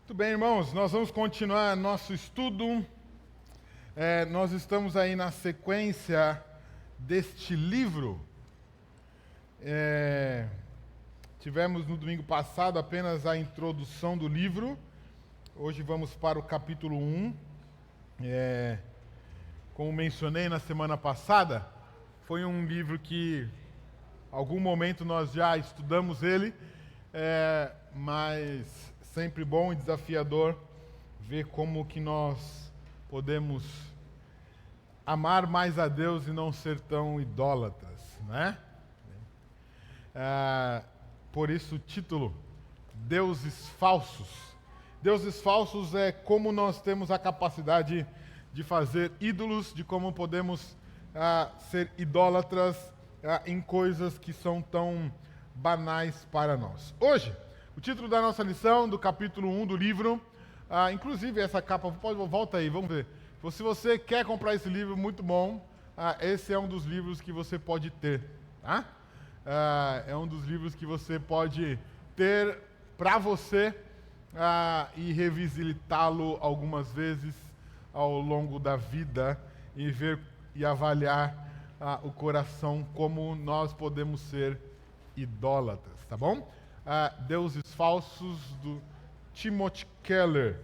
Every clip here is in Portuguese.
Muito bem, irmãos, nós vamos continuar nosso estudo. Nós estamos aí na sequência deste livro. Tivemos no domingo passado apenas a introdução do livro. Hoje vamos para o capítulo 1. Como mencionei na semana passada, foi um livro que, algum momento nós já estudamos ele, mas sempre bom e desafiador ver como que nós podemos amar mais a Deus e não ser tão idólatras, né? Por isso o título, Deuses Falsos. Deuses falsos é como nós temos a capacidade de fazer ídolos, de como podemos ser idólatras em coisas que são tão banais para nós. Hoje, o título da nossa lição, do capítulo 1 do livro, inclusive essa capa, volta aí, vamos ver. Se você quer comprar esse livro, muito bom, esse é um dos livros que você pode ter, tá? É um dos livros que você pode ter para você e revisitá-lo algumas vezes ao longo da vida e ver e avaliar o coração, como nós podemos ser idólatras, tá bom? Deuses Falsos, do Timothy Keller.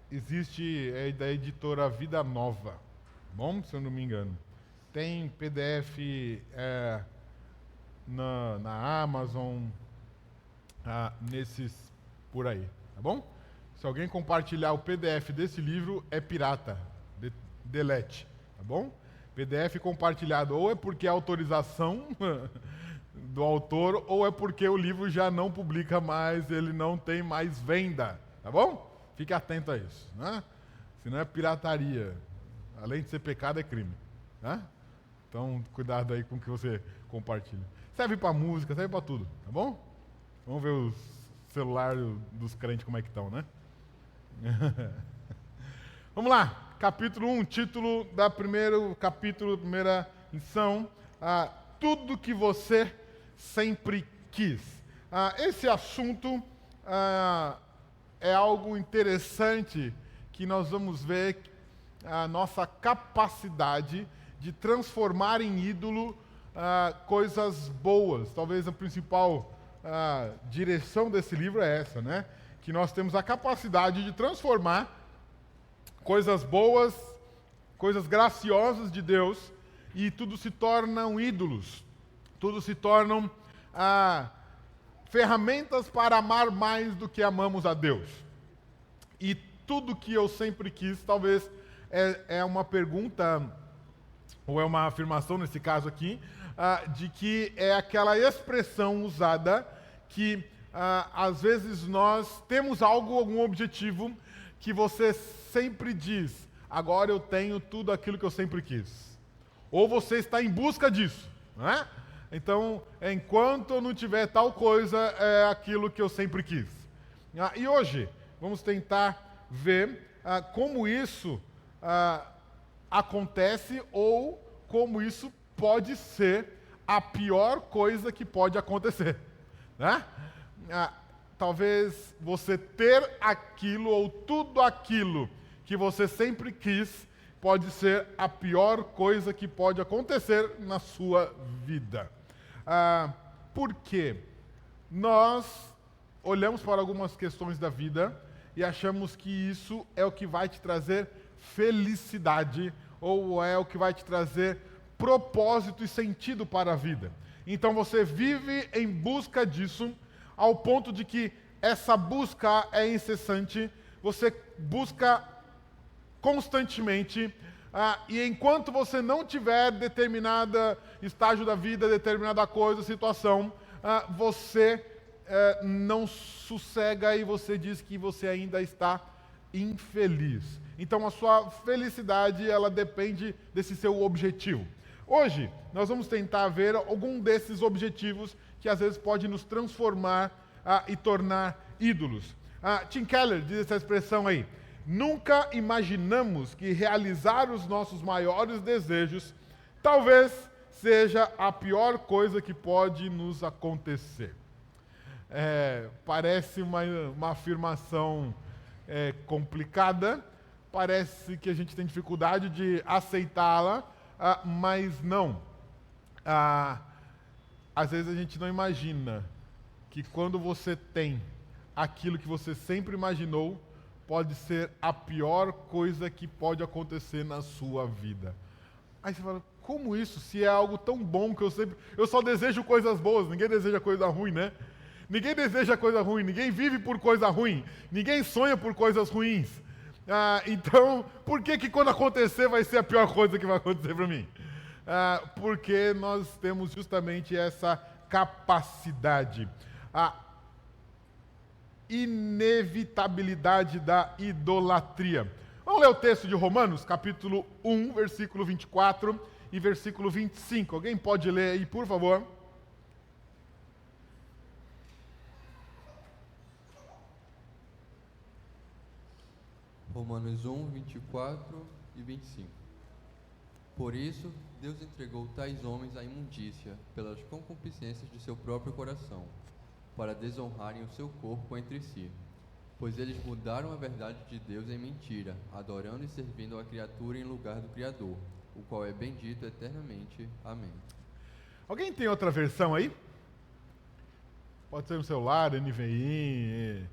Existe da editora Vida Nova, tá bom? Se eu não me engano. Tem PDF na Amazon, nesses por aí, tá bom? Se alguém compartilhar o PDF desse livro, é pirata, delete, tá bom? PDF compartilhado ou é porque é autorização do autor, ou é porque o livro já não publica mais, ele não tem mais venda, tá bom? Fique atento a isso, né? Senão é pirataria. Além de ser pecado, é crime, né? Então, cuidado aí com o que você compartilha. Serve para música, serve para tudo, tá bom? Vamos ver os celulares dos crentes como é que estão, né? Vamos lá, capítulo 1, título da primeira lição, tudo que você sempre quis. Esse assunto é algo interessante que nós vamos ver a nossa capacidade de transformar em ídolo coisas boas. Talvez a principal direção desse livro é essa, né? Que nós temos a capacidade de transformar coisas boas, coisas graciosas de Deus, e tudo se tornam ídolos. Tudo se tornam ferramentas para amar mais do que amamos a Deus. E tudo que eu sempre quis, talvez é uma pergunta, ou é uma afirmação nesse caso aqui, de que é aquela expressão usada que às vezes nós temos algum objetivo que você sempre diz, agora eu tenho tudo aquilo que eu sempre quis. Ou você está em busca disso, não é? Então, enquanto eu não tiver tal coisa, é aquilo que eu sempre quis. E hoje, vamos tentar ver como isso acontece, ou como isso pode ser a pior coisa que pode acontecer, né? Talvez você ter aquilo ou tudo aquilo que você sempre quis pode ser a pior coisa que pode acontecer na sua vida. Por quê? Nós olhamos para algumas questões da vida e achamos que isso é o que vai te trazer felicidade, ou é o que vai te trazer propósito e sentido para a vida. Então você vive em busca disso, ao ponto de que essa busca é incessante, você busca constantemente, e enquanto você não tiver determinado estágio da vida, determinada coisa, situação, você não sossega e você diz que você ainda está infeliz. Então a sua felicidade, ela depende desse seu objetivo. Hoje, nós vamos tentar ver algum desses objetivos que às vezes pode nos transformar e tornar ídolos. Tim Keller diz essa expressão aí: nunca imaginamos que realizar os nossos maiores desejos talvez seja a pior coisa que pode nos acontecer. Parece uma afirmação complicada, parece que a gente tem dificuldade de aceitá-la, mas não. Às vezes a gente não imagina que quando você tem aquilo que você sempre imaginou, pode ser a pior coisa que pode acontecer na sua vida. Aí você fala, como isso? Se é algo tão bom que eu só desejo coisas boas, ninguém deseja coisa ruim, né? Ninguém deseja coisa ruim, ninguém vive por coisa ruim, ninguém sonha por coisas ruins. Então, por que quando acontecer vai ser a pior coisa que vai acontecer para mim? Porque nós temos justamente essa capacidade. A inevitabilidade da idolatria. Vamos ler o texto de Romanos, capítulo 1, versículo 24 e versículo 25. Alguém pode ler aí, por favor? Romanos 1, 24 e 25. Por isso, Deus entregou tais homens à imundícia pelas concupiscências de seu próprio coração, para desonrarem o seu corpo entre si. Pois eles mudaram a verdade de Deus em mentira, adorando e servindo a criatura em lugar do Criador, o qual é bendito eternamente. Amém. Alguém tem outra versão aí? Pode ser no celular, NVI,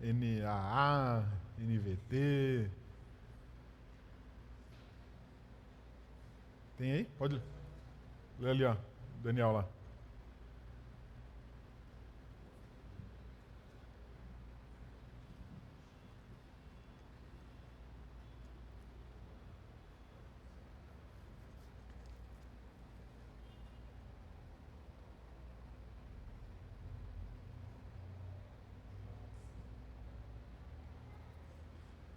NAA, NVT. Tem aí? Pode ler ali, ó. Daniel lá.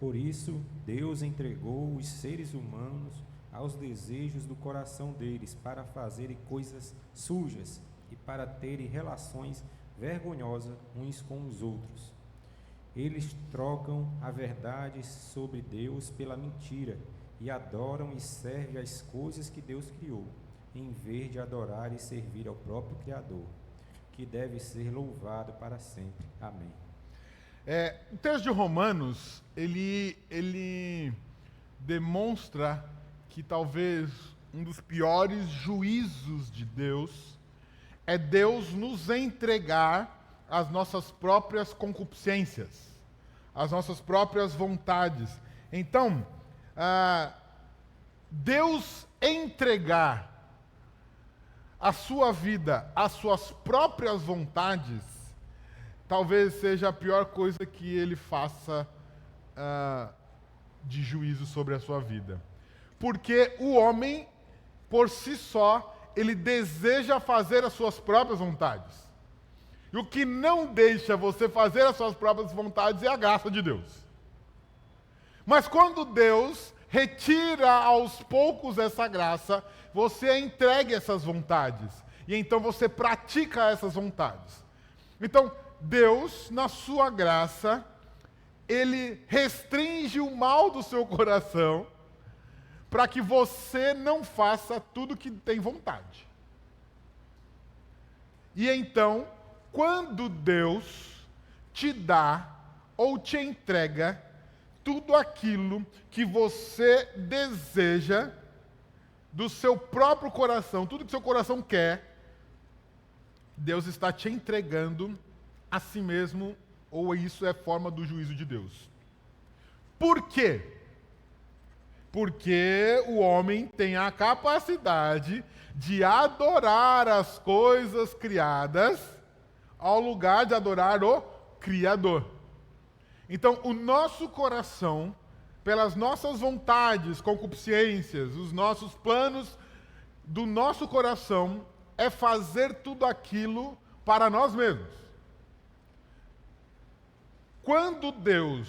Por isso, Deus entregou os seres humanos aos desejos do coração deles para fazerem coisas sujas e para terem relações vergonhosas uns com os outros. Eles trocam a verdade sobre Deus pela mentira e adoram e servem as coisas que Deus criou, em vez de adorar e servir ao próprio Criador, que deve ser louvado para sempre. Amém. O texto de Romanos, ele demonstra que talvez um dos piores juízos de Deus é Deus nos entregar as nossas próprias concupiscências, as nossas próprias vontades. Então, Deus entregar a sua vida às suas próprias vontades talvez seja a pior coisa que ele faça de juízo sobre a sua vida. Porque o homem, por si só, ele deseja fazer as suas próprias vontades. E o que não deixa você fazer as suas próprias vontades é a graça de Deus. Mas quando Deus retira aos poucos essa graça, você é entregue essas vontades. E então você pratica essas vontades. Então, Deus, na sua graça, Ele restringe o mal do seu coração para que você não faça tudo que tem vontade. E então, quando Deus te dá ou te entrega tudo aquilo que você deseja do seu próprio coração, tudo que seu coração quer, Deus está te entregando a si mesmo, ou isso é forma do juízo de Deus. Por quê? Porque o homem tem a capacidade de adorar as coisas criadas ao lugar de adorar o Criador. Então, o nosso coração, pelas nossas vontades, concupiscências, os nossos planos do nosso coração, é fazer tudo aquilo para nós mesmos. Quando Deus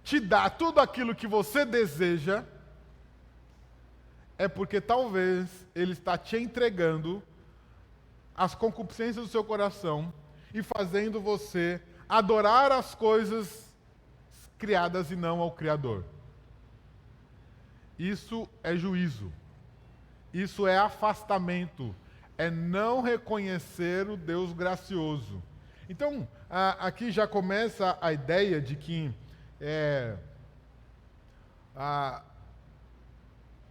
te dá tudo aquilo que você deseja, é porque talvez Ele está te entregando as concupiscências do seu coração e fazendo você adorar as coisas criadas e não ao Criador. Isso é juízo. Isso é afastamento. é não reconhecer o Deus gracioso. Então, aqui já começa a ideia de que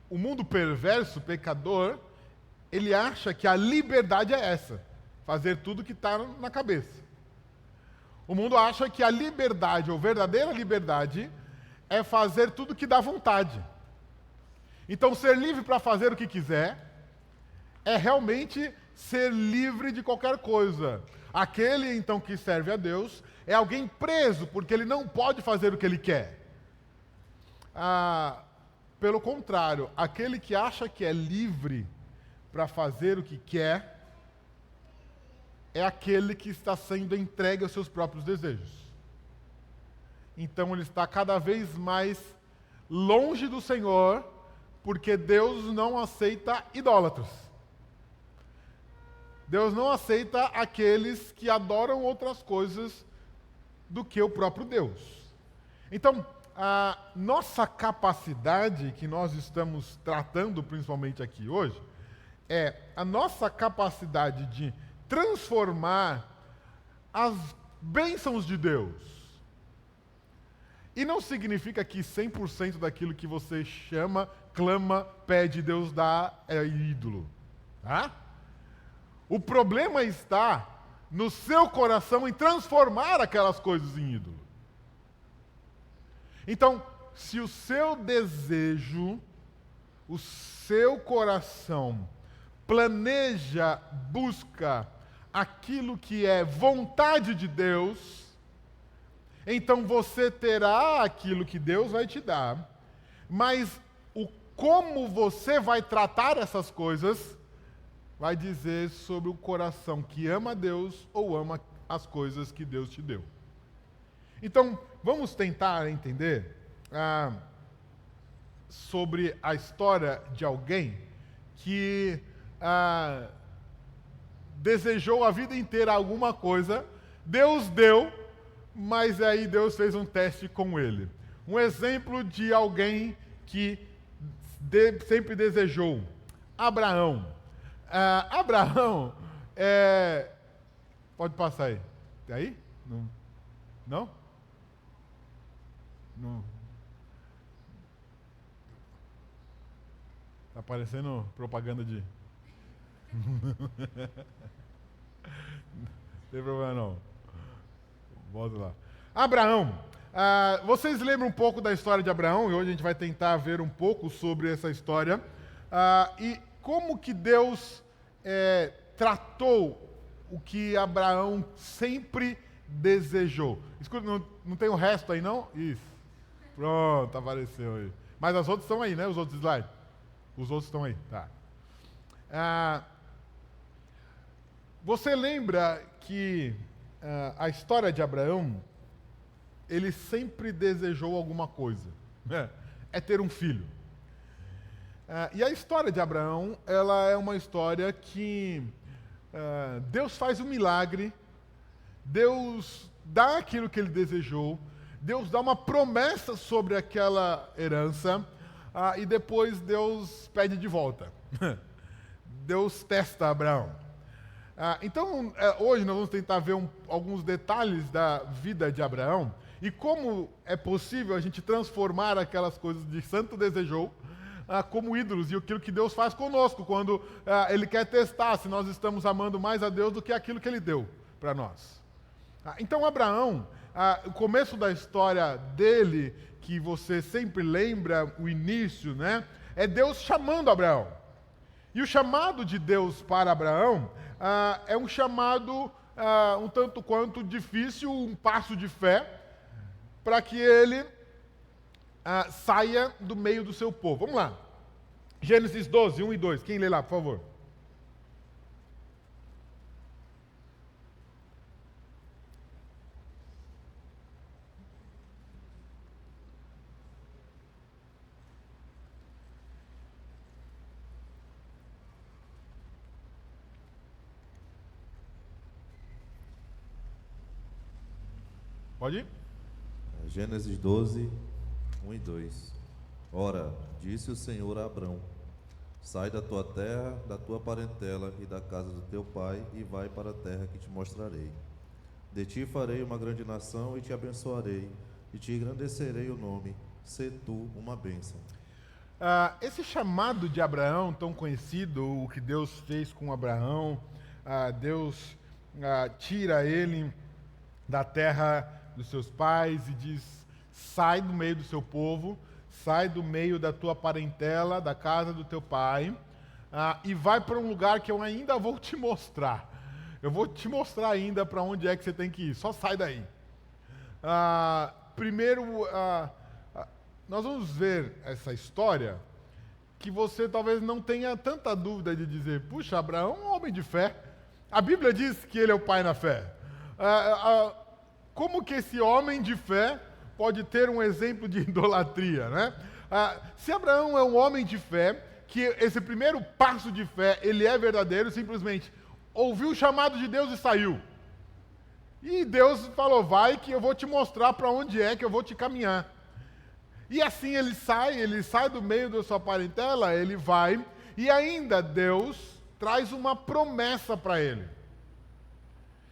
o mundo perverso, pecador, ele acha que a liberdade é essa, fazer tudo que está na cabeça. O mundo acha que a liberdade, ou verdadeira liberdade, é fazer tudo que dá vontade. Então, ser livre para fazer o que quiser é realmente ser livre de qualquer coisa. Aquele, então, que serve a Deus é alguém preso, porque ele não pode fazer o que ele quer. Pelo contrário, aquele que acha que é livre para fazer o que quer é aquele que está sendo entregue aos seus próprios desejos. Então ele está cada vez mais longe do Senhor, porque Deus não aceita idólatras. Deus não aceita aqueles que adoram outras coisas do que o próprio Deus. Então, a nossa capacidade, que nós estamos tratando principalmente aqui hoje, é a nossa capacidade de transformar as bênçãos de Deus. E não significa que 100% daquilo que você chama, clama, pede, Deus dá, é ídolo. Tá? O problema está no seu coração em transformar aquelas coisas em ídolo. Então, se o seu desejo, o seu coração planeja, busca aquilo que é vontade de Deus, então você terá aquilo que Deus vai te dar, mas o como você vai tratar essas coisas vai dizer sobre o coração que ama a Deus ou ama as coisas que Deus te deu. Então, vamos tentar entender sobre a história de alguém que desejou a vida inteira alguma coisa, Deus deu, mas aí Deus fez um teste com ele. Um exemplo de alguém que sempre desejou, Abraão. Abraão, pode passar aí. Tem aí? Não? Não? Não. Tá parecendo propaganda de... Não tem problema não. Volta lá. Abraão. Vocês lembram um pouco da história de Abraão? E hoje a gente vai tentar ver um pouco sobre essa história. E como que Deus tratou o que Abraão sempre desejou. Escuta, não tem o resto aí não? Isso. Pronto, apareceu aí. Mas as outras estão aí, né? Os outros slides. Os outros estão aí, tá. Você lembra que a história de Abraão, ele sempre desejou alguma coisa, né? É ter um filho. E a história de Abraão, ela é uma história que Deus faz um milagre, Deus dá aquilo que ele desejou, Deus dá uma promessa sobre aquela herança, e depois Deus pede de volta. Deus testa Abraão. Então, hoje nós vamos tentar ver alguns detalhes da vida de Abraão e como é possível a gente transformar aquelas coisas de santo desejou como ídolos, e aquilo que Deus faz conosco quando Ele quer testar se nós estamos amando mais a Deus do que aquilo que Ele deu para nós. Então, Abraão, o começo da história dele, que você sempre lembra o início, né? É Deus chamando Abraão. E o chamado de Deus para Abraão é um chamado um tanto quanto difícil, um passo de fé, para que ele saia do meio do seu povo. Vamos lá. Gênesis 12, 1 e 2. Quem lê lá, por favor? Pode ir? Gênesis 12, 1 e 2. Ora, disse o Senhor a Abrão: Sai da tua terra, da tua parentela e da casa do teu pai, e vai para a terra que te mostrarei. De ti farei uma grande nação e te abençoarei, e te engrandecerei o nome. Sê tu uma bênção. Esse chamado de Abraão, tão conhecido, o que Deus fez com Abraão, Deus tira ele da terra dos seus pais e diz: sai do meio do seu povo, sai do meio da tua parentela, da casa do teu pai, e vai para um lugar que eu ainda vou te mostrar. Eu vou te mostrar ainda para onde é que você tem que ir, só sai daí. Primeiro, nós vamos ver essa história que você talvez não tenha tanta dúvida de dizer: puxa, Abraão é um homem de fé. A Bíblia diz que ele é o pai na fé. Como que esse homem de fé pode ter um exemplo de idolatria, né? Se Abraão é um homem de fé, que esse primeiro passo de fé, ele é verdadeiro, simplesmente ouviu o chamado de Deus e saiu. E Deus falou: vai que eu vou te mostrar para onde é que eu vou te caminhar. E assim ele sai do meio da sua parentela, ele vai, e ainda Deus traz uma promessa para ele.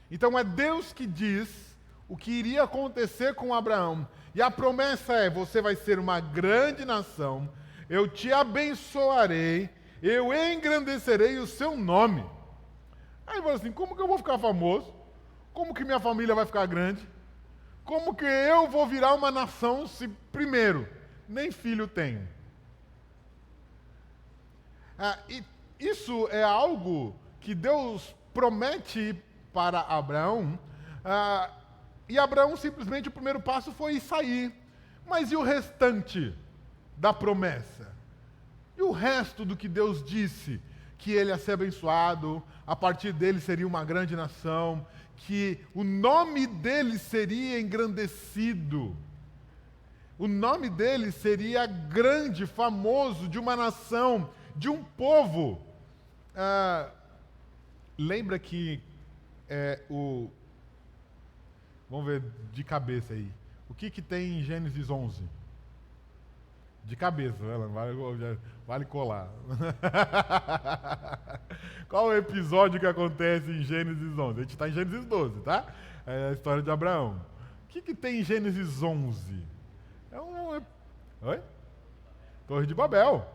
Então é Deus que diz o que iria acontecer com Abraão. E a promessa é: você vai ser uma grande nação, eu te abençoarei, eu engrandecerei o seu nome. Aí ele fala assim: como que eu vou ficar famoso? Como que minha família vai ficar grande? Como que eu vou virar uma nação se, primeiro, nem filho tenho? E isso é algo que Deus promete para Abraão, e Abraão simplesmente, o primeiro passo foi sair. Mas e o restante da promessa? E o resto do que Deus disse? Que ele ia ser abençoado, a partir dele seria uma grande nação, que o nome dele seria engrandecido, o nome dele seria grande, famoso, de uma nação, de um povo. Lembra que vamos ver de cabeça aí, o que tem em Gênesis 11? De cabeça, vale colar. Qual o episódio que acontece em Gênesis 11? A gente está em Gênesis 12, tá? É a história de Abraão. O que tem em Gênesis 11? Oi? Torre de Babel.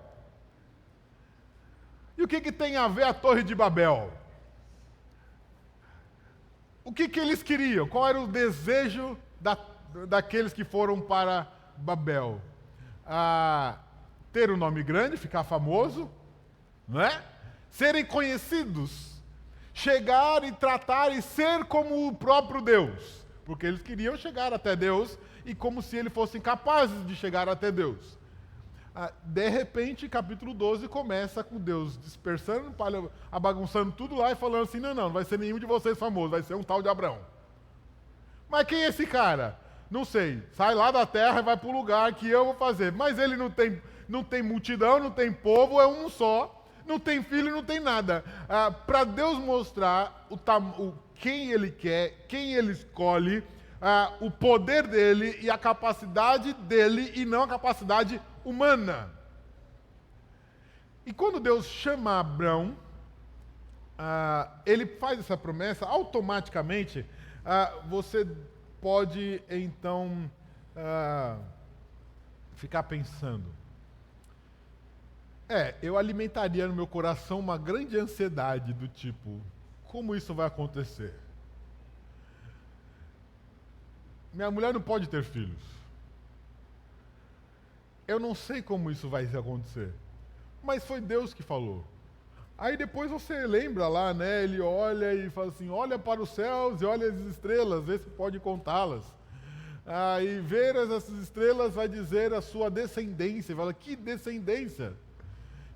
E o que tem a ver a Torre de Babel? O que eles queriam? Qual era o desejo daqueles que foram para Babel? Ter um nome grande, ficar famoso, não é? Serem conhecidos, chegar e tratar e ser como o próprio Deus, porque eles queriam chegar até Deus e como se eles fossem capazes de chegar até Deus. De repente, capítulo 12 começa com Deus dispersando, bagunçando tudo lá e falando assim: não vai ser nenhum de vocês famoso, vai ser um tal de Abraão. Mas quem é esse cara? Não sei, sai lá da terra e vai para o lugar que eu vou fazer. Mas ele não tem multidão, não tem povo, é um só, não tem filho, não tem nada. Para Deus mostrar quem ele quer, quem ele escolhe, o poder dele e a capacidade dele e não a capacidade humana. E quando Deus chama Abraão, ele faz essa promessa, automaticamente você pode então ficar pensando: eu alimentaria no meu coração uma grande ansiedade do tipo: como isso vai acontecer? Minha mulher não pode ter filhos. Eu não sei como isso vai acontecer, mas foi Deus que falou. Aí depois você lembra lá, né? Ele olha e fala assim: olha para os céus e olha as estrelas, vê se pode contá-las. E ver essas estrelas vai dizer a sua descendência. Fala: que descendência?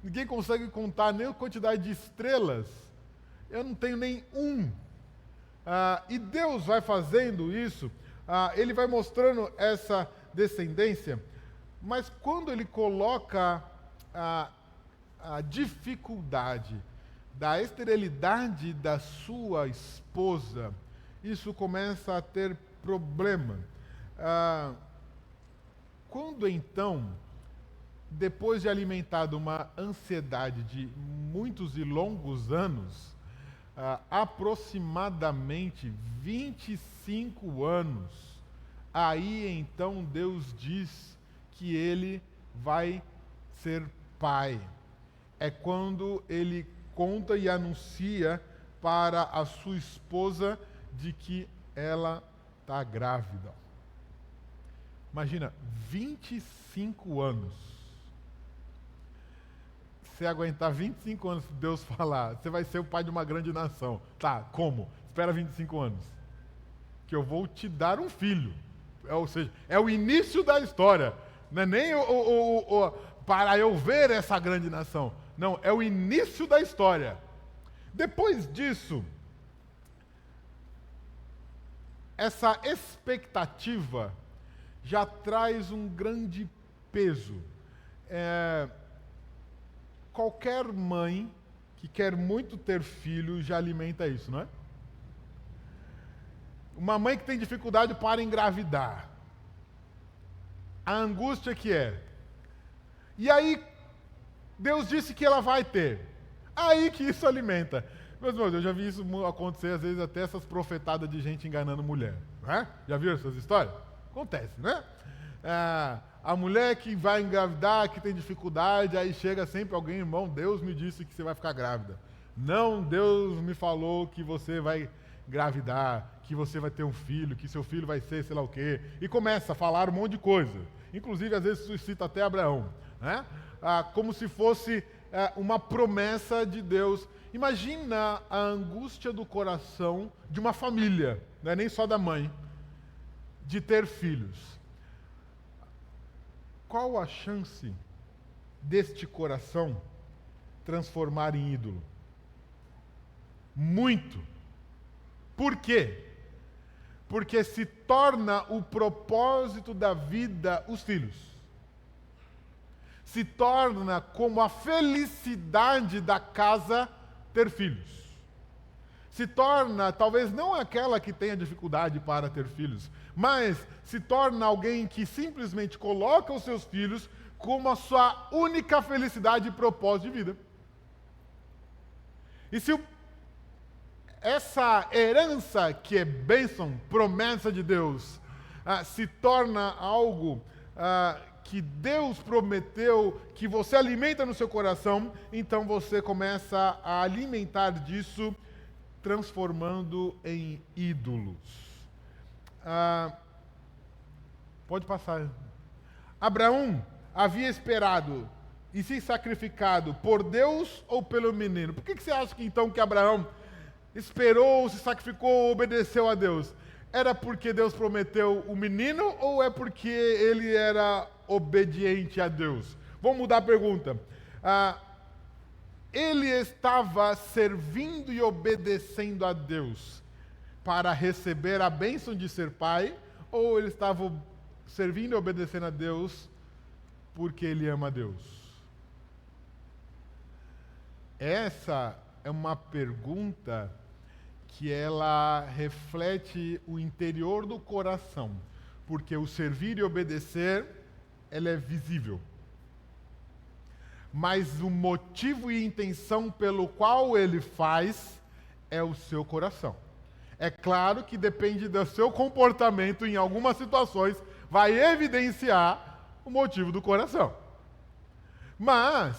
Ninguém consegue contar nem a quantidade de estrelas. Eu não tenho nem um. E Deus vai fazendo isso, ele vai mostrando essa descendência, mas quando ele coloca a dificuldade da esterilidade da sua esposa, isso começa a ter problema. Quando então depois de alimentado uma ansiedade de muitos e longos anos, aproximadamente 25 anos, aí então Deus diz que ele vai ser pai. É quando ele conta e anuncia para a sua esposa de que ela está grávida. Imagina, 25 anos. Você aguentar 25 anos de Deus falar, você vai ser o pai de uma grande nação. Tá, como? Espera 25 anos. Que eu vou te dar um filho. Ou seja, é o início da história. Não é nem para eu ver essa grande nação. Não, é o início da história. Depois disso, essa expectativa já traz um grande peso. Qualquer mãe que quer muito ter filho já alimenta isso, não é? Uma mãe que tem dificuldade para engravidar. A angústia que é. E aí, Deus disse que ela vai ter. Aí que isso alimenta. Meus irmãos, eu já vi isso acontecer, às vezes, até essas profetadas de gente enganando mulher. Não é? Já viram essas histórias? Acontece, né? A mulher que vai engravidar, que tem dificuldade, aí chega sempre alguém, irmão, Deus me disse que você vai ficar grávida. Não, Deus me falou que você vai engravidar, que você vai ter um filho, que seu filho vai ser sei lá o quê. E começa a falar um monte de coisa. Inclusive, às vezes, suscita até Abraão. Né? Como se fosse uma promessa de Deus. Imagina a angústia do coração de uma família, não é nem só da mãe, de ter filhos. Qual a chance deste coração transformar em ídolo? Muito. Por quê? Porque se torna o propósito da vida os filhos. Se torna como a felicidade da casa ter filhos. Se torna, talvez não aquela que tenha dificuldade para ter filhos, mas se torna alguém que simplesmente coloca os seus filhos como a sua única felicidade e propósito de vida. E se essa herança que é bênção, promessa de Deus, se torna algo que Deus prometeu, que você alimenta no seu coração, então você começa a alimentar disso, transformando em ídolos. Pode passar. Abraão havia esperado e se sacrificado por Deus ou pelo menino? Por que você acha que então que Abraão esperou, se sacrificou, obedeceu a Deus? Era porque Deus prometeu o menino ou é porque ele era obediente a Deus? Vamos mudar a pergunta. Ele estava servindo e obedecendo a Deus para receber a bênção de ser pai, ou ele estava servindo e obedecendo a Deus porque ele ama a Deus? Essa é uma pergunta que ela reflete o interior do coração, porque o servir e obedecer, ela é visível. Mas o motivo e intenção pelo qual ele faz é o seu coração. É claro que depende do seu comportamento, em algumas situações, vai evidenciar o motivo do coração. Mas,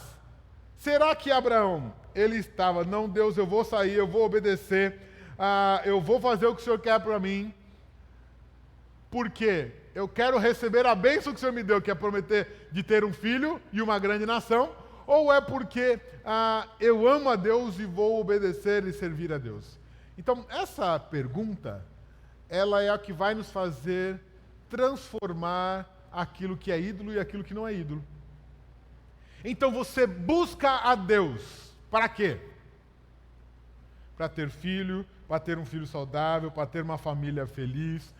será que Abraão, ele estava, não, Deus, eu vou sair, eu vou obedecer, eu vou fazer o que o Senhor quer para mim, porque eu quero receber a bênção que o Senhor me deu, que é prometer de ter um filho e uma grande nação, ou é porque eu amo a Deus e vou obedecer e servir a Deus? Então, essa pergunta, ela é a que vai nos fazer transformar aquilo que é ídolo e aquilo que não é ídolo. Então, você busca a Deus, para quê? Para ter filho, para ter um filho saudável, para ter uma família feliz,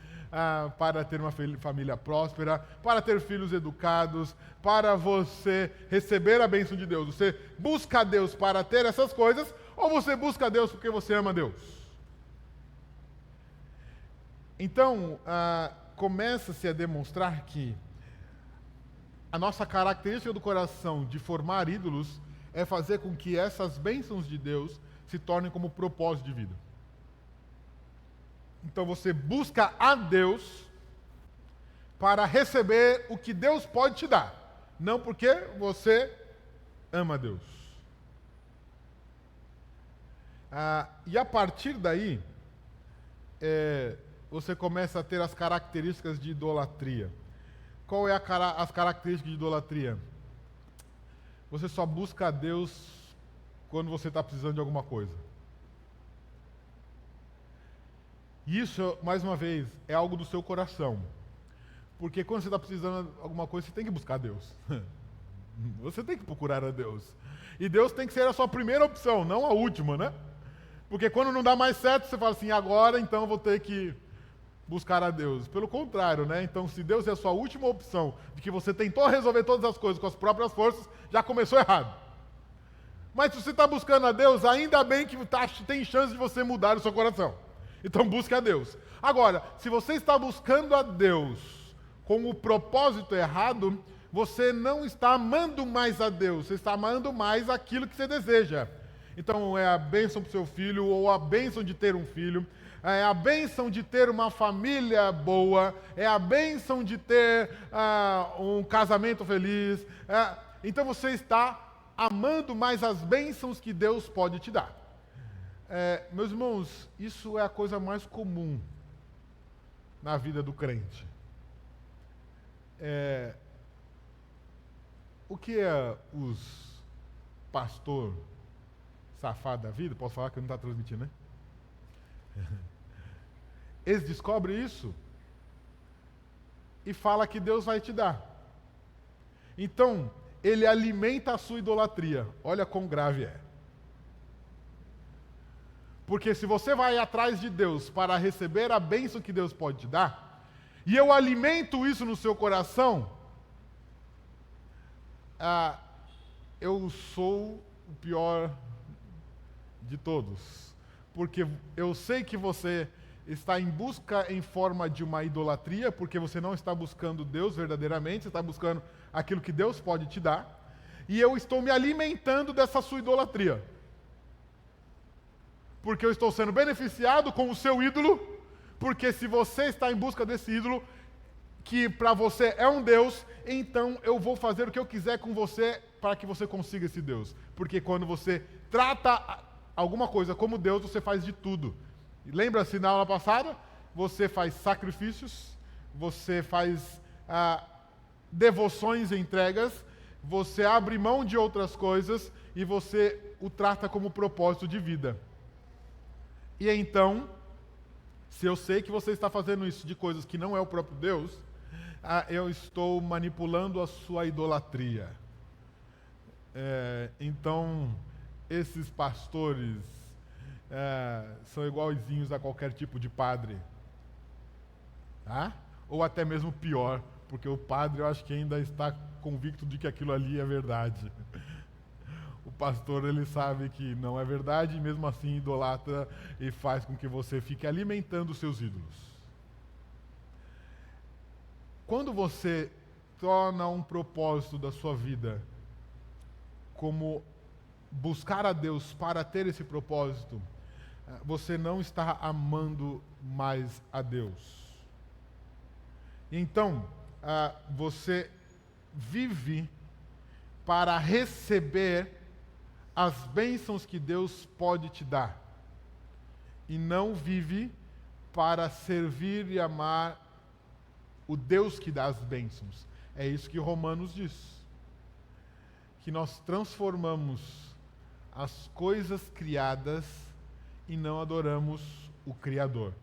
para ter uma família próspera, para ter filhos educados, para você receber a bênção de Deus. Você busca a Deus para ter essas coisas, ou você busca a Deus porque você ama a Deus? Então, começa-se a demonstrar que a nossa característica do coração de formar ídolos é fazer com que essas bênçãos de Deus se tornem como propósito de vida. Então você busca a Deus para receber o que Deus pode te dar, não porque você ama Deus. E a partir daí, você começa a ter as características de idolatria. Qual é as características de idolatria? Você só busca a Deus quando você está precisando de alguma coisa. Isso, mais uma vez, é algo do seu coração. Porque quando você está precisando de alguma coisa, você tem que buscar a Deus. Você tem que procurar a Deus. E Deus tem que ser a sua primeira opção, não a última, né? Porque quando não dá mais certo, você fala assim, agora então eu vou ter que buscar a Deus. Pelo contrário, né? Então, se Deus é a sua última opção, de que você tentou resolver todas as coisas com as próprias forças, já começou errado. Mas se você está buscando a Deus, ainda bem que tem chance de você mudar o seu coração. Então, busque a Deus. Agora, se você está buscando a Deus com o propósito errado, você não está amando mais a Deus, você está amando mais aquilo que você deseja. Então, é a bênção para o seu filho, ou a bênção de ter um filho, é a bênção de ter uma família boa, é a bênção de ter um casamento feliz. Então, você está amando mais as bênçãos que Deus pode te dar. Meus irmãos, isso é a coisa mais comum na vida do crente. O que é os pastor safado da vida? Posso falar que não está transmitindo, né? Eles descobrem isso e falam que Deus vai te dar. Então, ele alimenta a sua idolatria. Olha quão grave é. Porque se você vai atrás de Deus para receber a bênção que Deus pode te dar, e eu alimento isso no seu coração, eu sou o pior de todos. Porque eu sei que você está em busca em forma de uma idolatria, porque você não está buscando Deus verdadeiramente, você está buscando aquilo que Deus pode te dar, e eu estou me alimentando dessa sua idolatria. Porque eu estou sendo beneficiado com o seu ídolo, porque se você está em busca desse ídolo, que para você é um Deus, então eu vou fazer o que eu quiser com você para que você consiga esse Deus. Porque quando você trata alguma coisa como Deus, você faz de tudo. Lembra-se na aula passada? Você faz sacrifícios, você faz devoções e entregas, você abre mão de outras coisas e você o trata como propósito de vida. E então, se eu sei que você está fazendo isso de coisas que não é o próprio Deus, eu estou manipulando a sua idolatria. Então, esses pastores são igualzinhos a qualquer tipo de padre. Tá? Ou até mesmo pior, porque o padre eu acho que ainda está convicto de que aquilo ali é verdade. O pastor, ele sabe que não é verdade e mesmo assim idolatra e faz com que você fique alimentando os seus ídolos. Quando você torna um propósito da sua vida como buscar a Deus para ter esse propósito, você não está amando mais a Deus. Então, você vive para receber as bênçãos que Deus pode te dar. E não vive para servir e amar o Deus que dá as bênçãos. É isso que Romanos diz. Que nós transformamos as coisas criadas e não adoramos o Criador.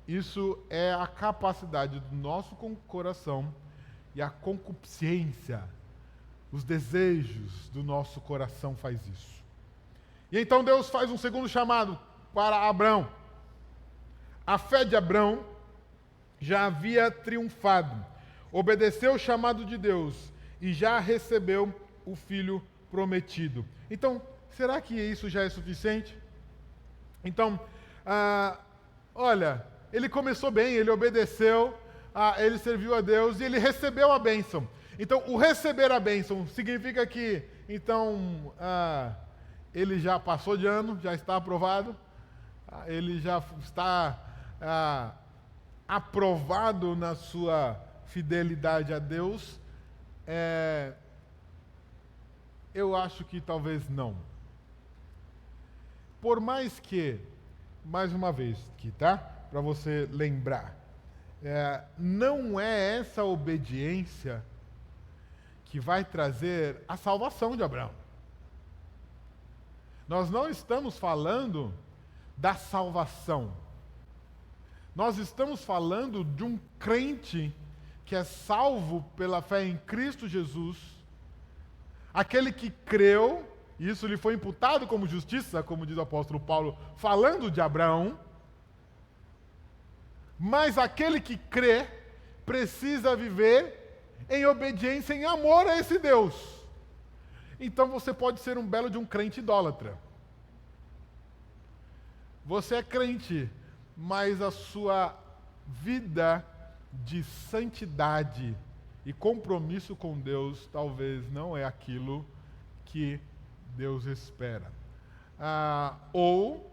Isso é a capacidade do nosso coração e a concupiscência, os desejos do nosso coração faz isso. E então Deus faz um segundo chamado para Abrão. A fé de Abrão já havia triunfado, obedeceu o chamado de Deus e já recebeu o filho prometido. Então, será que isso já é suficiente? Então, olha, ele começou bem, ele obedeceu, ele serviu a Deus e ele recebeu a bênção. Então, o receber a bênção significa que, então, ele já passou de ano, já está aprovado, ele já está aprovado na sua fidelidade a Deus. Eu acho que talvez não. Por mais que, mais uma vez aqui, tá? Para você lembrar, não é essa obediência que vai trazer a salvação de Abraão. Nós não estamos falando da salvação. Nós estamos falando de um crente que é salvo pela fé em Cristo Jesus, aquele que creu, e isso lhe foi imputado como justiça, como diz o apóstolo Paulo, falando de Abraão, mas aquele que crê precisa viver em obediência, em amor a esse Deus. Então você pode ser um belo de um crente idólatra. Você é crente, mas a sua vida de santidade e compromisso com Deus talvez não é aquilo que Deus espera. Ou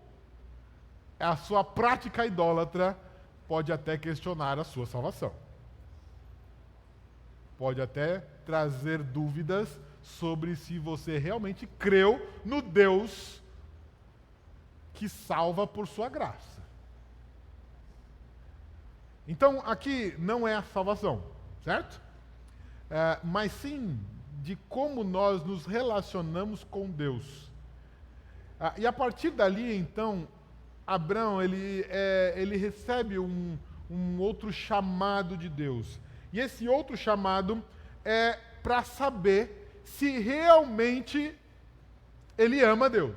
a sua prática idólatra pode até questionar a sua salvação. Pode até trazer dúvidas sobre se você realmente creu no Deus que salva por sua graça. Então, aqui não é a salvação, certo? Mas sim de como nós nos relacionamos com Deus. E a partir dali, então, Abraão, ele recebe um outro chamado de Deus. E esse outro chamado é para saber se realmente ele ama Deus.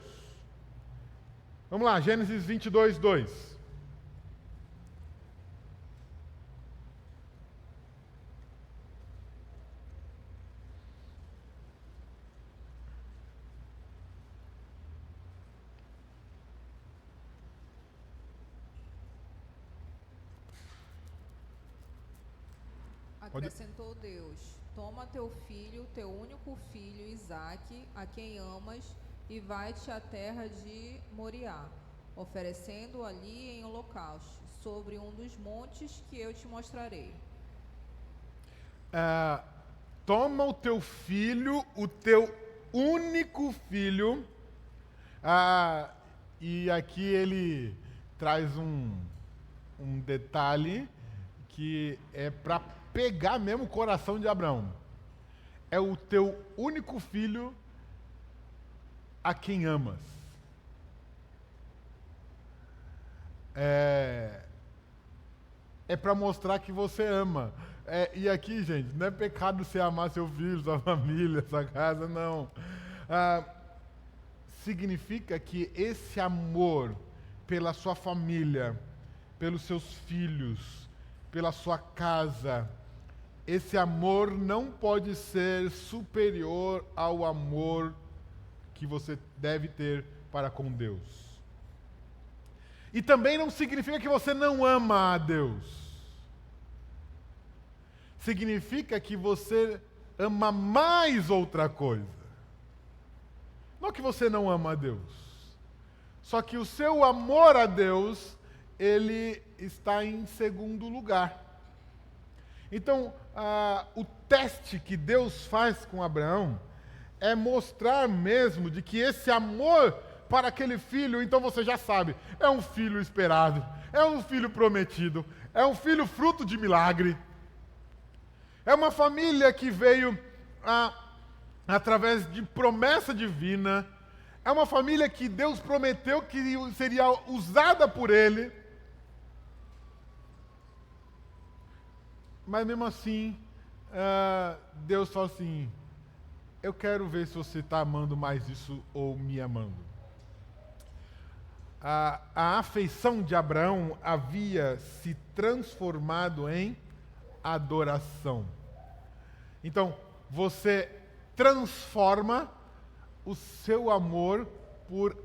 Vamos lá, Gênesis 22, 2. Acrescentou Deus: toma teu filho, teu único filho, Isaque, a quem amas, e vai-te à terra de Moriá, oferecendo ali em holocausto, sobre um dos montes que eu te mostrarei. Toma o teu filho, o teu único filho, e aqui ele traz um detalhe que é para pegar mesmo o coração de Abraão. É o teu único filho a quem amas. É para mostrar que você ama. E aqui, gente, não é pecado você amar seu filho, sua família, sua casa, não. Significa que esse amor pela sua família, pelos seus filhos, pela sua casa, esse amor não pode ser superior ao amor que você deve ter para com Deus. E também não significa que você não ama a Deus. Significa que você ama mais outra coisa. Não que você não ama a Deus. Só que o seu amor a Deus, ele está em segundo lugar. Então, o teste que Deus faz com Abraão é mostrar mesmo de que esse amor para aquele filho, então você já sabe, é um filho esperado, é um filho prometido, é um filho fruto de milagre. É uma família que veio através de promessa divina. É uma família que Deus prometeu que seria usada por Ele. Mas mesmo assim, Deus fala assim: eu quero ver se você está amando mais isso ou me amando. A afeição de Abraão havia se transformado em adoração. Então, você transforma o seu amor por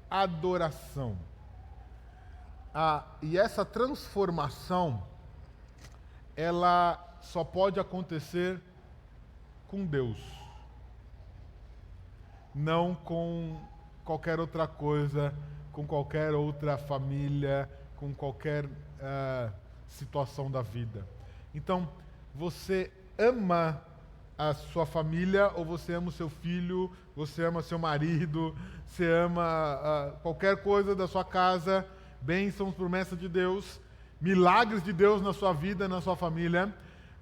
adoração. E essa transformação ela só pode acontecer com Deus, não com qualquer outra coisa, com qualquer outra família, com qualquer situação da vida. Então, você ama a sua família, ou você ama o seu filho, você ama seu marido, você ama qualquer coisa da sua casa, bênçãos, promessas de Deus, milagres de Deus na sua vida, na sua família,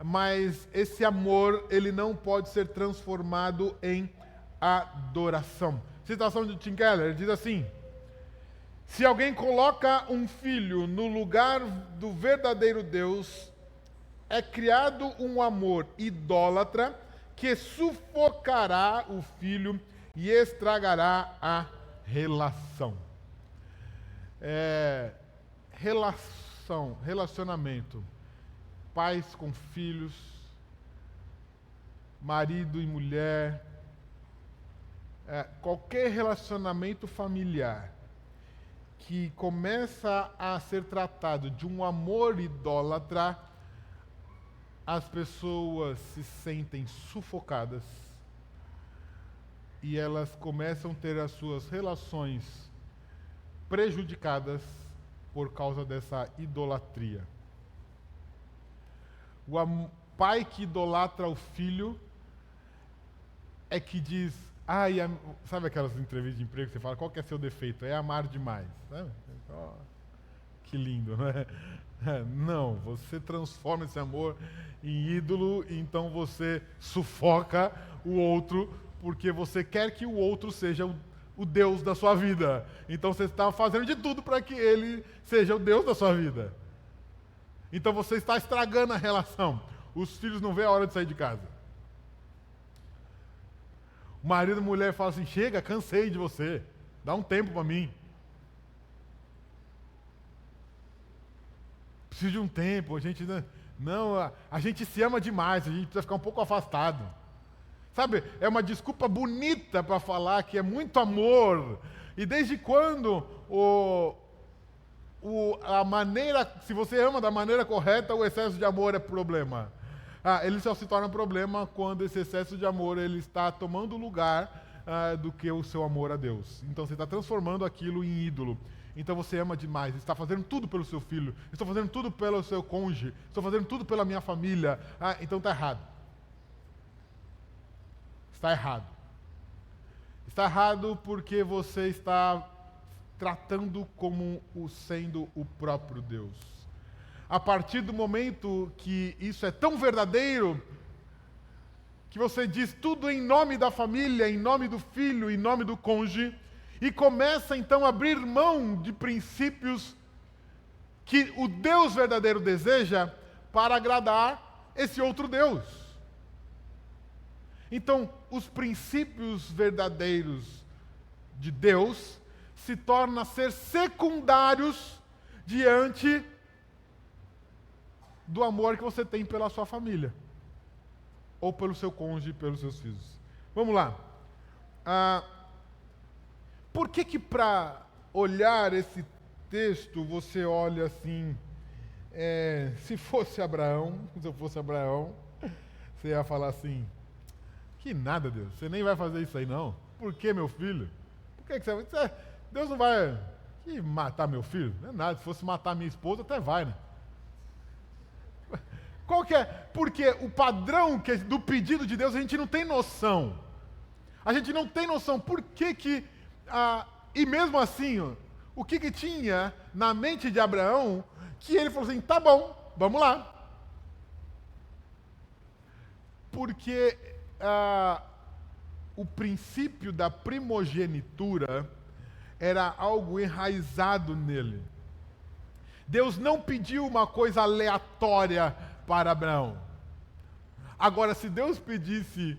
mas esse amor, ele não pode ser transformado em adoração. Citação de Tim Keller, ele diz assim: se alguém coloca um filho no lugar do verdadeiro Deus, é criado um amor idólatra que sufocará o filho e estragará a relação. Relacionamento. Pais com filhos, marido e mulher, qualquer relacionamento familiar que começa a ser tratado de um amor idólatra, as pessoas se sentem sufocadas e elas começam a ter as suas relações prejudicadas por causa dessa idolatria. O pai que idolatra o filho é que diz, sabe aquelas entrevistas de emprego que você fala, qual que é seu defeito? É amar demais. Sabe? Oh, que lindo, não é? Não, você transforma esse amor em ídolo, então você sufoca o outro, porque você quer que o outro seja o Deus da sua vida. Então você está fazendo de tudo para que ele seja o Deus da sua vida. Então você está estragando a relação. Os filhos não veem a hora de sair de casa. O marido e a mulher falam assim, chega, cansei de você, dá um tempo para mim. Preciso de um tempo, a gente a gente se ama demais, a gente precisa ficar um pouco afastado. Sabe, é uma desculpa bonita para falar que é muito amor. E desde quando a maneira, se você ama da maneira correta, o excesso de amor é problema? Ele só se torna problema quando esse excesso de amor ele está tomando lugar do que o seu amor a Deus. Então você está transformando aquilo em ídolo. Então você ama demais, está fazendo tudo pelo seu filho, estou fazendo tudo pelo seu cônjuge, estou fazendo tudo pela minha família. Então está errado. Está errado. Está errado porque você está tratando como sendo o próprio Deus. A partir do momento que isso é tão verdadeiro, que você diz tudo em nome da família, em nome do filho, em nome do cônjuge, e começa então a abrir mão de princípios que o Deus verdadeiro deseja para agradar esse outro Deus. Então, os princípios verdadeiros de Deus se tornam a ser secundários diante do amor que você tem pela sua família, ou pelo seu cônjuge, pelos seus filhos. Vamos lá. Por que para olhar esse texto você olha assim, se eu fosse Abraão, você ia falar assim, que nada, Deus, você nem vai fazer isso aí não. Por que, meu filho? Por que você vai... Deus não vai matar meu filho? Não é nada, se fosse matar minha esposa até vai, né? Qual que é? Porque o padrão do pedido de Deus a gente não tem noção. A gente não tem noção por que e mesmo assim, o que tinha na mente de Abraão, que ele falou assim, tá bom, vamos lá. Porque o princípio da primogenitura era algo enraizado nele. Deus não pediu uma coisa aleatória para Abraão. Agora, se Deus pedisse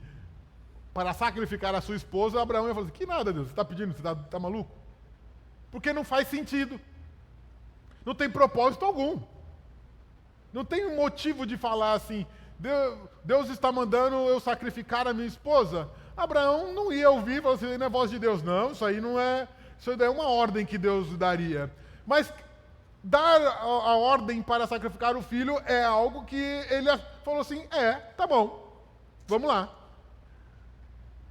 para sacrificar a sua esposa, Abraão ia falar assim, que nada, Deus, você está pedindo, você está maluco? Porque não faz sentido. Não tem propósito algum. Não tem um motivo de falar assim, Deus está mandando eu sacrificar a minha esposa. Abraão não ia ouvir e falar assim, não é voz de Deus. Não, isso aí não é, isso daí é uma ordem que Deus daria. Mas dar a ordem para sacrificar o filho é algo que ele falou assim, tá bom, vamos lá.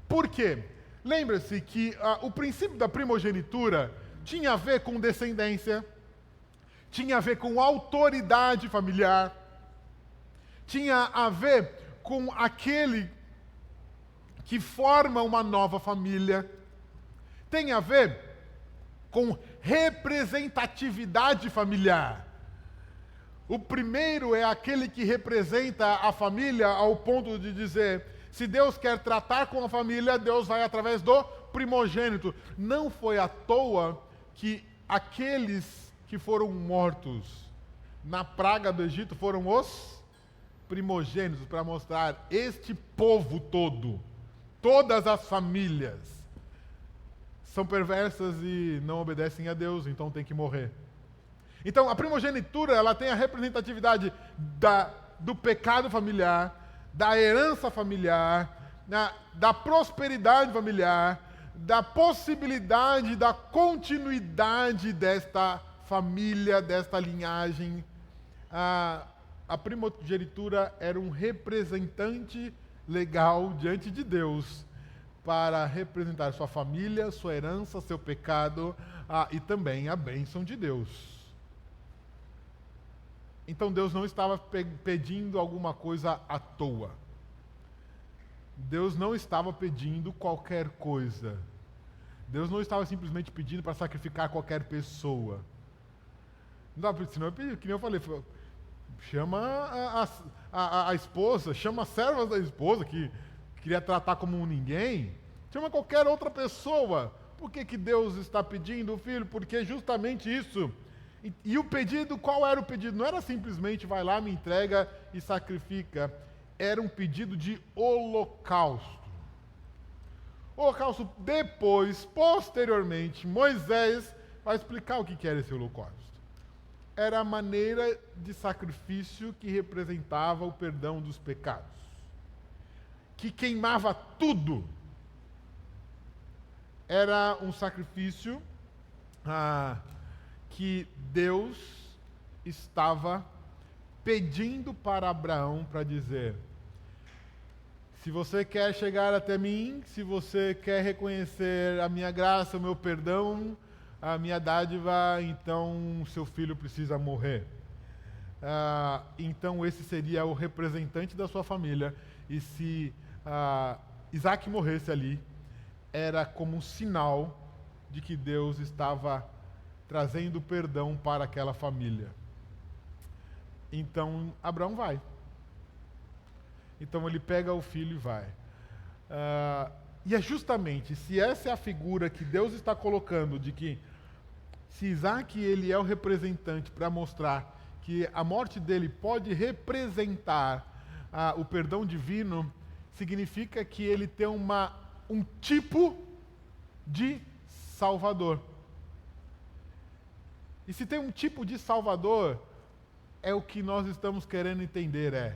Por quê? Lembra-se que o princípio da primogenitura tinha a ver com descendência, tinha a ver com autoridade familiar, tinha a ver com aquele que forma uma nova família, tem a ver com representatividade familiar. O primeiro é aquele que representa a família ao ponto de dizer, se Deus quer tratar com a família, Deus vai através do primogênito. Não foi à toa que aqueles que foram mortos na praga do Egito foram os primogênitos, para mostrar este povo todo, todas as famílias, são perversas e não obedecem a Deus, então tem que morrer. Então, a primogenitura, ela tem a representatividade do pecado familiar, da herança familiar, da prosperidade familiar, da possibilidade da continuidade desta família, desta linhagem. A primogenitura era um representante legal diante de Deus para representar sua família, sua herança, seu pecado e também a bênção de Deus. Então Deus não estava pedindo alguma coisa à toa. Deus não estava pedindo qualquer coisa. Deus não estava simplesmente pedindo para sacrificar qualquer pessoa. Não, senão eu pedi, que nem eu falei, chama a esposa, chama as servas da esposa, que queria tratar como um ninguém, chama qualquer outra pessoa. Por que Deus está pedindo o filho? Porque justamente isso. E o pedido, qual era o pedido? Não era simplesmente vai lá, me entrega e sacrifica. Era um pedido de holocausto. Holocausto depois, posteriormente, Moisés vai explicar o que era esse holocausto. Era a maneira de sacrifício que representava o perdão dos pecados, que queimava tudo. Era um sacrifício que Deus estava pedindo para Abraão para dizer, se você quer chegar até mim, se você quer reconhecer a minha graça, o meu perdão, a minha dádiva, então seu filho precisa morrer. Então esse seria o representante da sua família, e se Isaac morresse ali, era como um sinal de que Deus estava trazendo perdão para aquela família. Então Abraão vai. Então ele pega o filho e vai. E é justamente, se essa é a figura que Deus está colocando, de que se Isaac ele é o representante para mostrar que a morte dele pode representar o perdão divino, significa que ele tem um tipo de Salvador. E se tem um tipo de Salvador, é o que nós estamos querendo entender,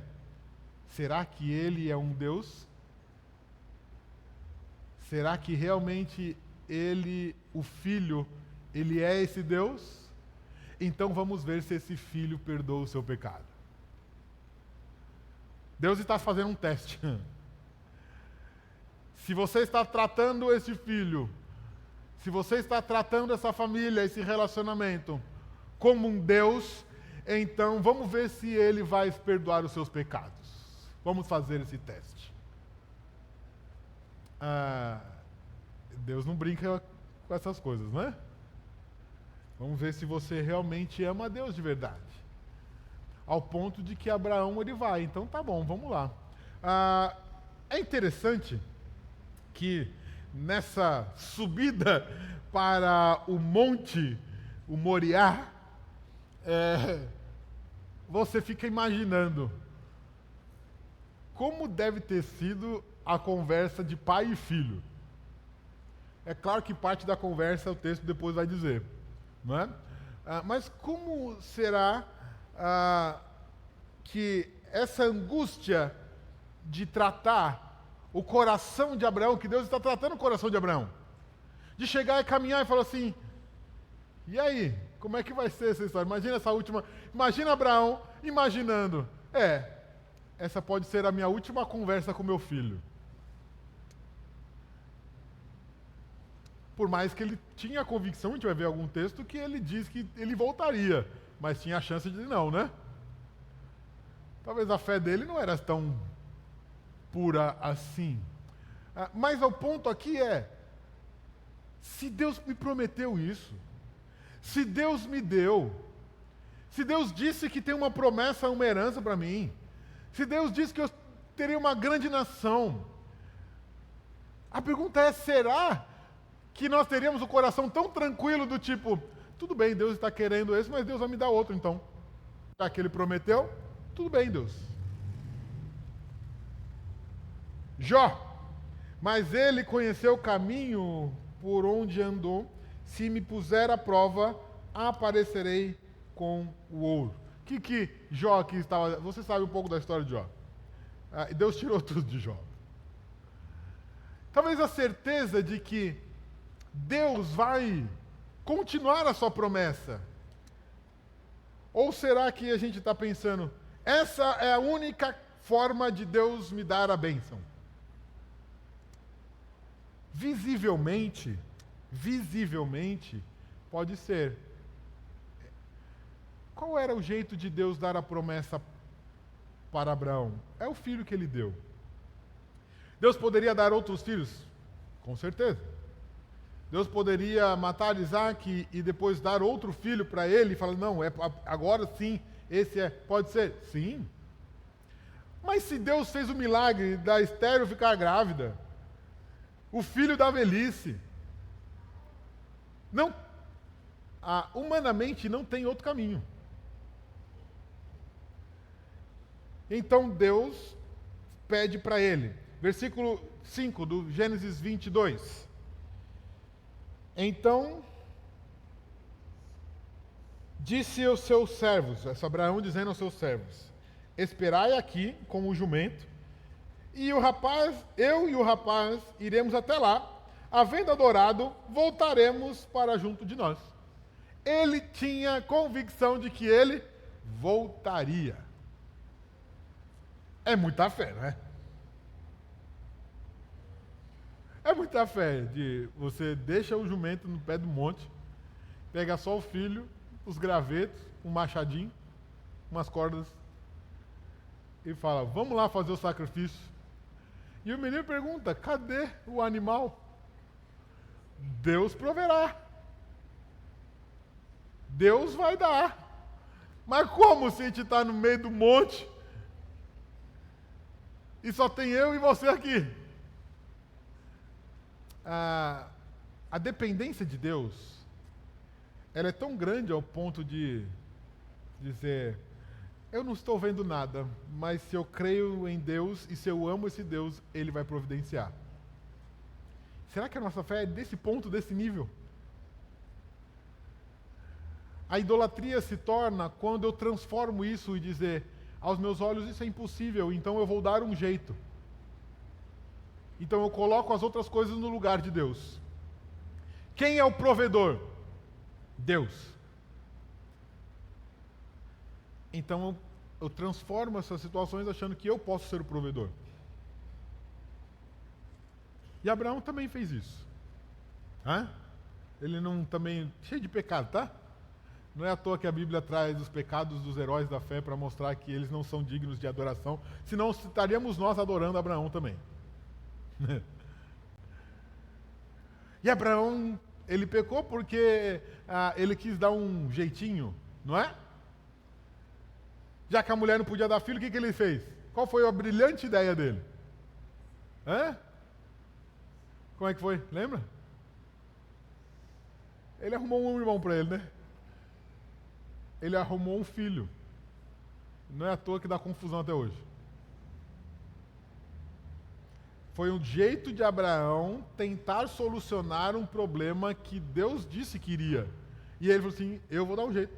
será que ele é um Deus? Será que realmente ele, o Filho, ele é esse Deus? Então vamos ver se esse Filho perdoa o seu pecado. Deus está fazendo um teste. Se você está tratando esse filho, se você está tratando essa família, esse relacionamento, como um Deus, então vamos ver se ele vai perdoar os seus pecados. Vamos fazer esse teste. Deus não brinca com essas coisas, né? Vamos ver se você realmente ama a Deus de verdade. Ao ponto de que Abraão ele vai. Então tá bom, vamos lá. É interessante que nessa subida para o monte, o Moriá, você fica imaginando como deve ter sido a conversa de pai e filho. É claro que parte da conversa o texto depois vai dizer, não é? Mas como será que essa angústia de tratar o coração de Abraão, que Deus está tratando o coração de Abraão, de chegar e caminhar e falar assim, e aí, Como é que vai ser essa história? Imagina essa última. Imagina Abraão imaginando. Essa pode ser a minha última conversa com meu filho. Por mais que ele tinha a convicção, a gente vai ver algum texto que ele diz que ele voltaria, mas tinha a chance de não, né? Talvez a fé dele não era tão pura assim. Mas o ponto aqui é, se Deus me prometeu isso, se Deus me deu, se Deus disse que tem uma promessa, uma herança para mim, se Deus disse que eu teria uma grande nação, a pergunta é, será que nós teríamos o coração tão tranquilo do tipo, tudo bem, Deus está querendo esse, mas Deus vai me dar outro então. Já que Ele prometeu, tudo bem, Deus. Jó, mas ele conheceu o caminho por onde andou, se me puser à prova, aparecerei com o ouro. Que Jó aqui estava... Você sabe um pouco da história de Jó. Deus tirou tudo de Jó. Talvez a certeza de que Deus vai continuar a sua promessa. Ou será que a gente está pensando, essa é a única forma de Deus me dar a bênção? Visivelmente, pode ser. Qual era o jeito de Deus dar a promessa para Abraão? É o filho que ele deu. Deus poderia dar outros filhos? Com certeza. Deus poderia matar Isaac e depois dar outro filho para ele e falar, não, agora sim, esse é. Pode ser? Sim. Mas se Deus fez o milagre da estéril ficar grávida, o filho da velhice, não, humanamente não tem outro caminho. Então Deus pede para ele, versículo 5 do Gênesis 22. Então, disse aos seus servos, esse Abraão dizendo aos seus servos, esperai aqui com o jumento, e eu e o rapaz iremos até lá, havendo adorado, voltaremos para junto de nós. Ele tinha convicção de que ele voltaria. É muita fé, não é? É muita fé de você deixa o jumento no pé do monte, pega só o filho, os gravetos, um machadinho, umas cordas, e fala, vamos lá fazer o sacrifício. E o menino pergunta, cadê o animal? Deus proverá. Deus vai dar. Mas como se a gente está no meio do monte e só tem eu e você aqui? A dependência de Deus, ela é tão grande ao ponto de dizer, eu não estou vendo nada, mas se eu creio em Deus e se eu amo esse Deus, Ele vai providenciar. Será que a nossa fé é desse ponto, desse nível? A idolatria se torna quando eu transformo isso e dizer, aos meus olhos isso é impossível, então eu vou dar um jeito. Então eu coloco as outras coisas no lugar de Deus. Quem é o provedor? Deus. Então eu transformo essas situações achando que eu posso ser o provedor. E Abraão também fez isso. Ele não também... cheio de pecado, tá? Não é à toa que a Bíblia traz os pecados dos heróis da fé para mostrar que eles não são dignos de adoração, senão estaríamos nós adorando Abraão também. E Abraão, ele pecou porque ele quis dar um jeitinho, não é? Já que a mulher não podia dar filho, o que ele fez? Qual foi a brilhante ideia dele? Como é que foi? Lembra? Ele arrumou um irmão para ele, né? Ele arrumou um filho. Não é à toa que dá confusão até hoje. Foi um jeito de Abraão tentar solucionar um problema que Deus disse que iria. E ele falou assim, eu vou dar um jeito.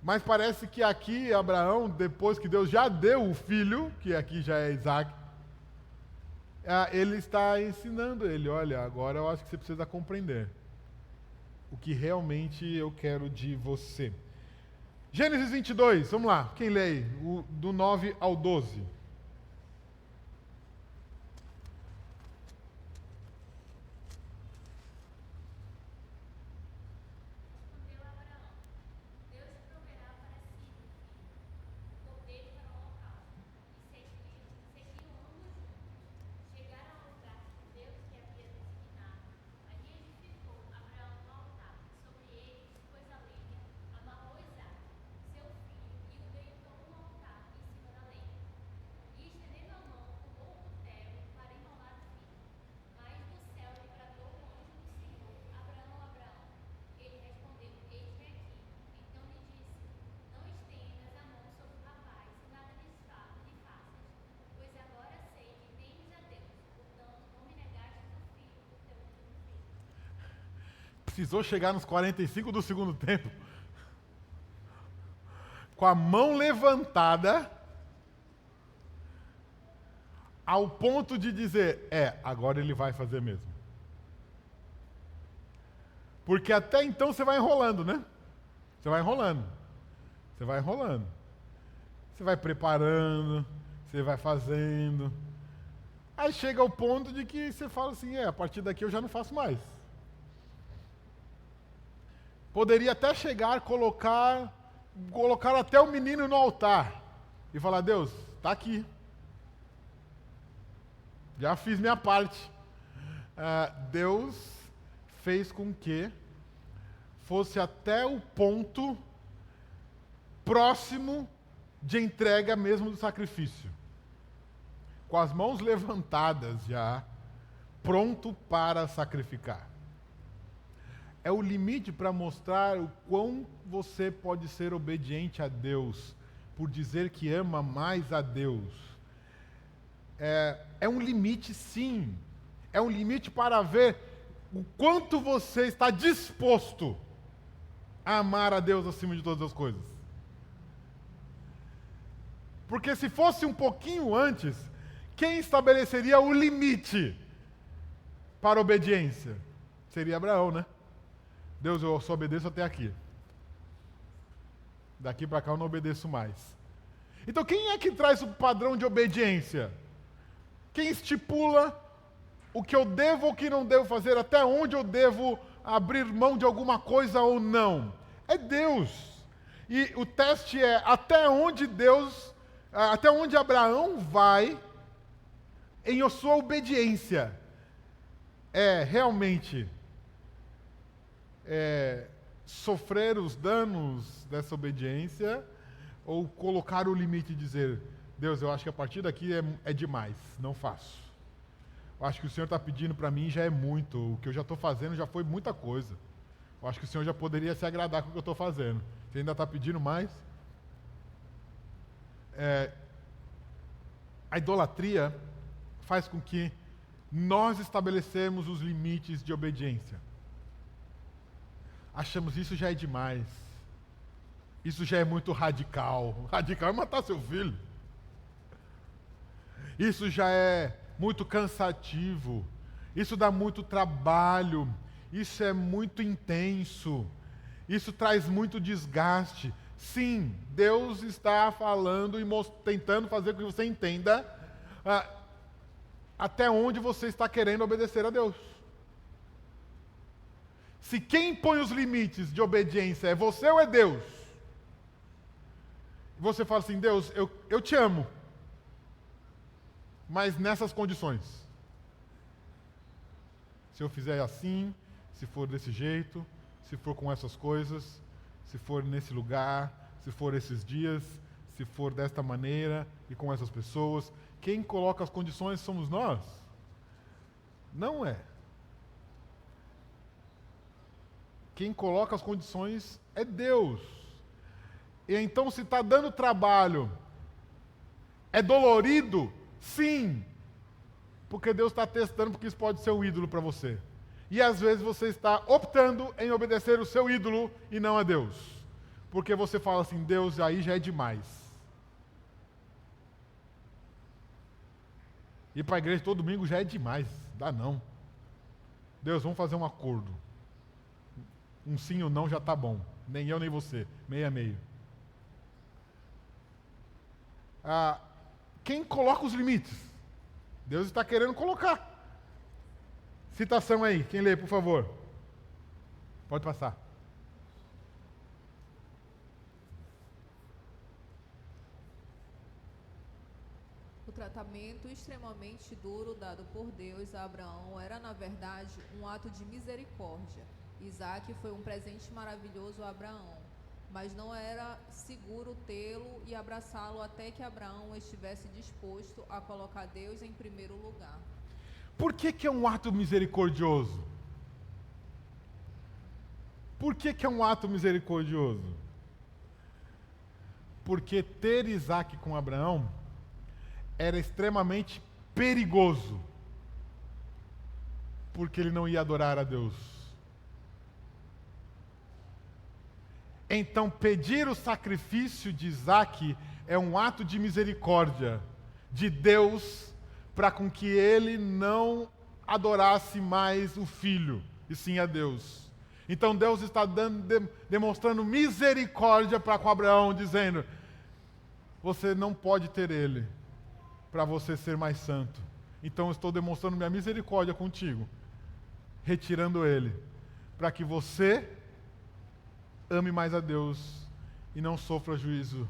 Mas parece que aqui Abraão, depois que Deus já deu o filho, que aqui já é Isaac, ele está ensinando ele, olha, agora eu acho que você precisa compreender. o que realmente eu quero de você. Gênesis 22, vamos lá, quem lê aí? Do 9 ao 12. Precisou chegar nos 45 do segundo tempo, com a mão levantada, ao ponto de dizer, agora ele vai fazer mesmo. Porque até então você vai enrolando, né? Você vai enrolando. Você vai enrolando. Você vai preparando, você vai fazendo. Aí chega ao ponto de que você fala assim, a partir daqui eu já não faço mais. Poderia até chegar, colocar até o menino no altar e falar, Deus, está aqui. Já fiz minha parte. Deus fez com que fosse até o ponto próximo de entrega mesmo do sacrifício. Com as mãos levantadas já, pronto para sacrificar. É o limite para mostrar o quão você pode ser obediente a Deus, por dizer que ama mais a Deus. É um limite, sim. É um limite para ver o quanto você está disposto a amar a Deus acima de todas as coisas. Porque se fosse um pouquinho antes, quem estabeleceria o limite para a obediência? Seria Abraão, né? Deus, eu só obedeço até aqui. Daqui para cá eu não obedeço mais. Então quem é que traz o padrão de obediência? Quem estipula o que eu devo ou o que não devo fazer, até onde eu devo abrir mão de alguma coisa ou não? É Deus. E o teste é até onde Abraão vai em sua obediência. Realmente sofrer os danos dessa obediência, ou colocar o limite e dizer, Deus, eu acho que a partir daqui é demais, não faço. Eu acho que o Senhor está pedindo para mim já é muito, o que eu já estou fazendo já foi muita coisa. Eu acho que o Senhor já poderia se agradar com o que eu estou fazendo. Você ainda está pedindo mais? A idolatria faz com que nós estabelecemos os limites de obediência. Achamos isso já é demais. Isso já é muito radical. Radical é matar seu filho. Isso já é muito cansativo. Isso dá muito trabalho. Isso é muito intenso. Isso traz muito desgaste. Sim, Deus está falando e tentando fazer com que você entenda até onde você está querendo obedecer a Deus. Se quem põe os limites de obediência é você ou é Deus? Você fala assim, Deus, eu te amo, mas nessas condições. Se eu fizer assim, se for desse jeito, se for com essas coisas, se for nesse lugar, se for esses dias, se for desta maneira e com essas pessoas. Quem coloca as condições somos nós? Não é. Quem coloca as condições é Deus. E então, se está dando trabalho, é dolorido? Sim. Porque Deus está testando, porque isso pode ser um ídolo para você. E às vezes você está optando em obedecer o seu ídolo e não a Deus. Porque você fala assim, Deus, aí já é demais. Ir para a igreja todo domingo já é demais. Dá não. Deus, vamos fazer um acordo. Um sim ou não já está bom. Nem eu nem você. Meio a meio. Quem coloca os limites? Deus está querendo colocar. Citação aí. Quem lê, por favor? Pode passar. O tratamento extremamente duro dado por Deus a Abraão era, na verdade, um ato de misericórdia. Isaac foi um presente maravilhoso a Abraão, mas não era seguro tê-lo e abraçá-lo até que Abraão estivesse disposto a colocar Deus em primeiro lugar. Por que é um ato misericordioso? Por que é um ato misericordioso? Porque ter Isaac com Abraão era extremamente perigoso, porque ele não ia adorar a Deus. Então, pedir o sacrifício de Isaac é um ato de misericórdia de Deus para com que ele não adorasse mais o filho, e sim a Deus. Então Deus está demonstrando misericórdia para com Abraão, dizendo: você não pode ter ele, para você ser mais santo. Então eu estou demonstrando minha misericórdia contigo, retirando ele, para que você ame mais a Deus e não sofra juízo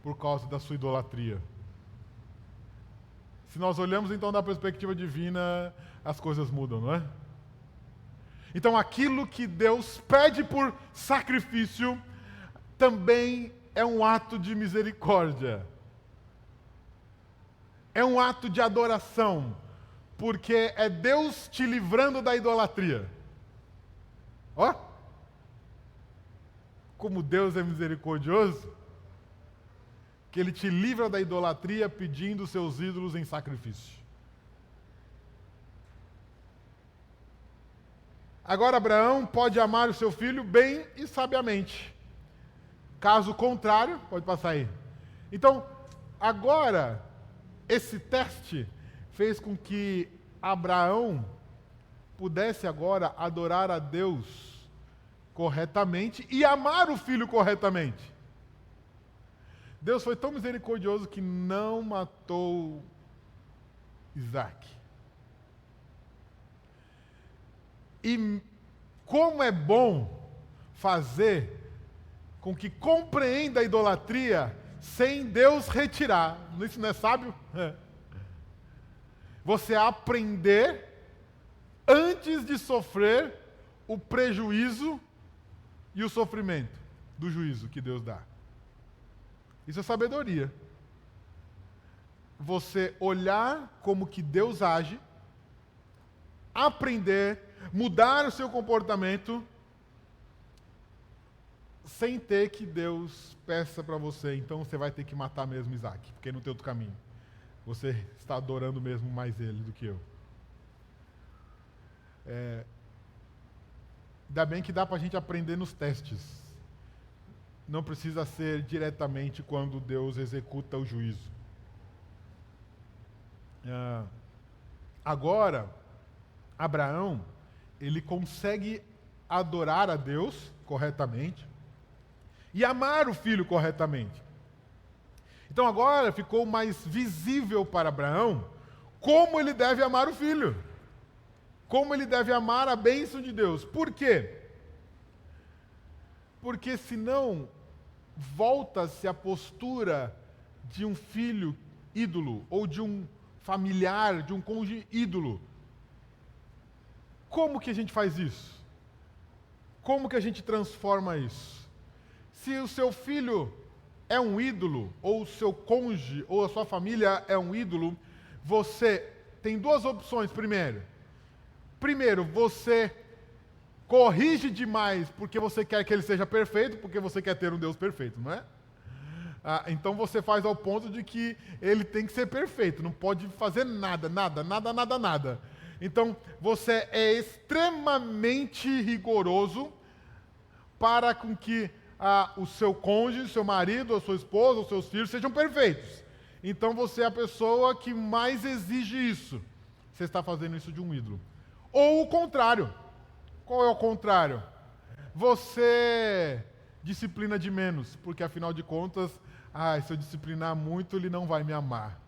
por causa da sua idolatria. Se nós olhamos então da perspectiva divina, as coisas mudam, não é? Então aquilo que Deus pede por sacrifício também é um ato de misericórdia. É um ato de adoração, porque é Deus te livrando da idolatria. Ó! Como Deus é misericordioso, que Ele te livra da idolatria pedindo seus ídolos em sacrifício. Agora Abraão pode amar o seu filho bem e sabiamente. Caso contrário, pode passar aí. Então, agora, esse teste fez com que Abraão pudesse agora adorar a Deus corretamente e amar o filho corretamente. Deus foi tão misericordioso que não matou Isaac. E como é bom fazer com que compreenda a idolatria sem Deus retirar. Isso não é sábio? É. Você aprender antes de sofrer o prejuízo e o sofrimento do juízo que Deus dá. Isso é sabedoria. Você olhar como que Deus age, aprender, mudar o seu comportamento, sem ter que Deus peça para você, então você vai ter que matar mesmo Isaac, porque não tem outro caminho. Você está adorando mesmo mais ele do que eu. Ainda bem que dá para a gente aprender nos testes. Não precisa ser diretamente quando Deus executa o juízo. Agora, Abraão, ele consegue adorar a Deus corretamente e amar o filho corretamente. Então agora ficou mais visível para Abraão como ele deve amar o filho. Como ele deve amar a bênção de Deus. Por quê? Porque senão volta-se a postura de um filho ídolo ou de um familiar, de um cônjuge ídolo. Como que a gente faz isso? Como que a gente transforma isso? Se o seu filho é um ídolo, ou o seu cônjuge, ou a sua família é um ídolo, você tem duas opções. Primeiro, você corrige demais porque você quer que ele seja perfeito, porque você quer ter um Deus perfeito, não é? Então você faz ao ponto de que ele tem que ser perfeito, não pode fazer nada. Então você é extremamente rigoroso para com que o seu cônjuge, seu marido, a sua esposa, os seus filhos sejam perfeitos. Então você é a pessoa que mais exige isso. Você está fazendo isso de um ídolo. Ou o contrário. Qual é o contrário? você disciplina de menos, porque afinal de contas, se eu disciplinar muito, ele não vai me amar.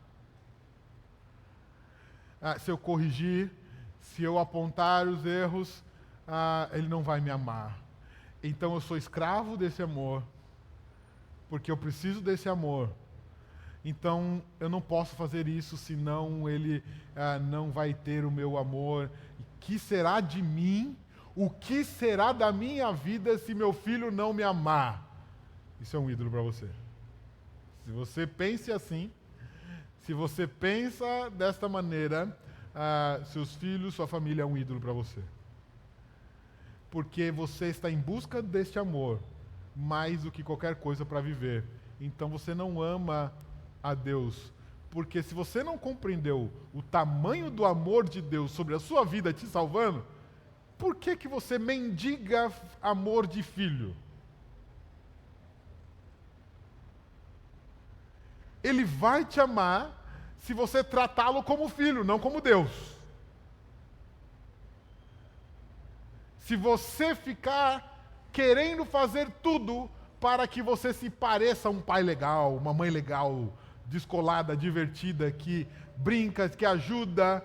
Se eu corrigir, se eu apontar os erros, ele não vai me amar. Então eu sou escravo desse amor, porque eu preciso desse amor. Então eu não posso fazer isso, senão ele não vai ter o meu amor. O que será de mim? O que será da minha vida se meu filho não me amar? Isso é um ídolo para você. Se você pense assim, se você pensa desta maneira, seus filhos, sua família é um ídolo para você. Porque você está em busca deste amor mais do que qualquer coisa para viver. Então você não ama a Deus. Porque se você não compreendeu o tamanho do amor de Deus sobre a sua vida te salvando, por que que você mendiga amor de filho? Ele vai te amar se você tratá-lo como filho, não como Deus. Se você ficar querendo fazer tudo para que você se pareça um pai legal, uma mãe legal, descolada, divertida, que brinca, que ajuda,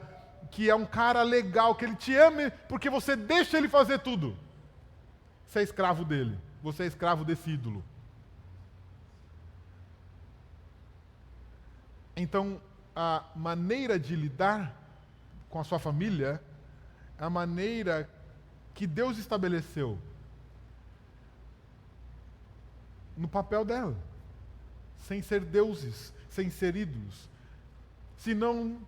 que é um cara legal, que ele te ame, porque você deixa ele fazer tudo. Você é escravo dele, você é escravo desse ídolo. Então, a maneira de lidar com a sua família é a maneira que Deus estabeleceu no papel dela, sem ser deuses, sem ser ídolos. Senão,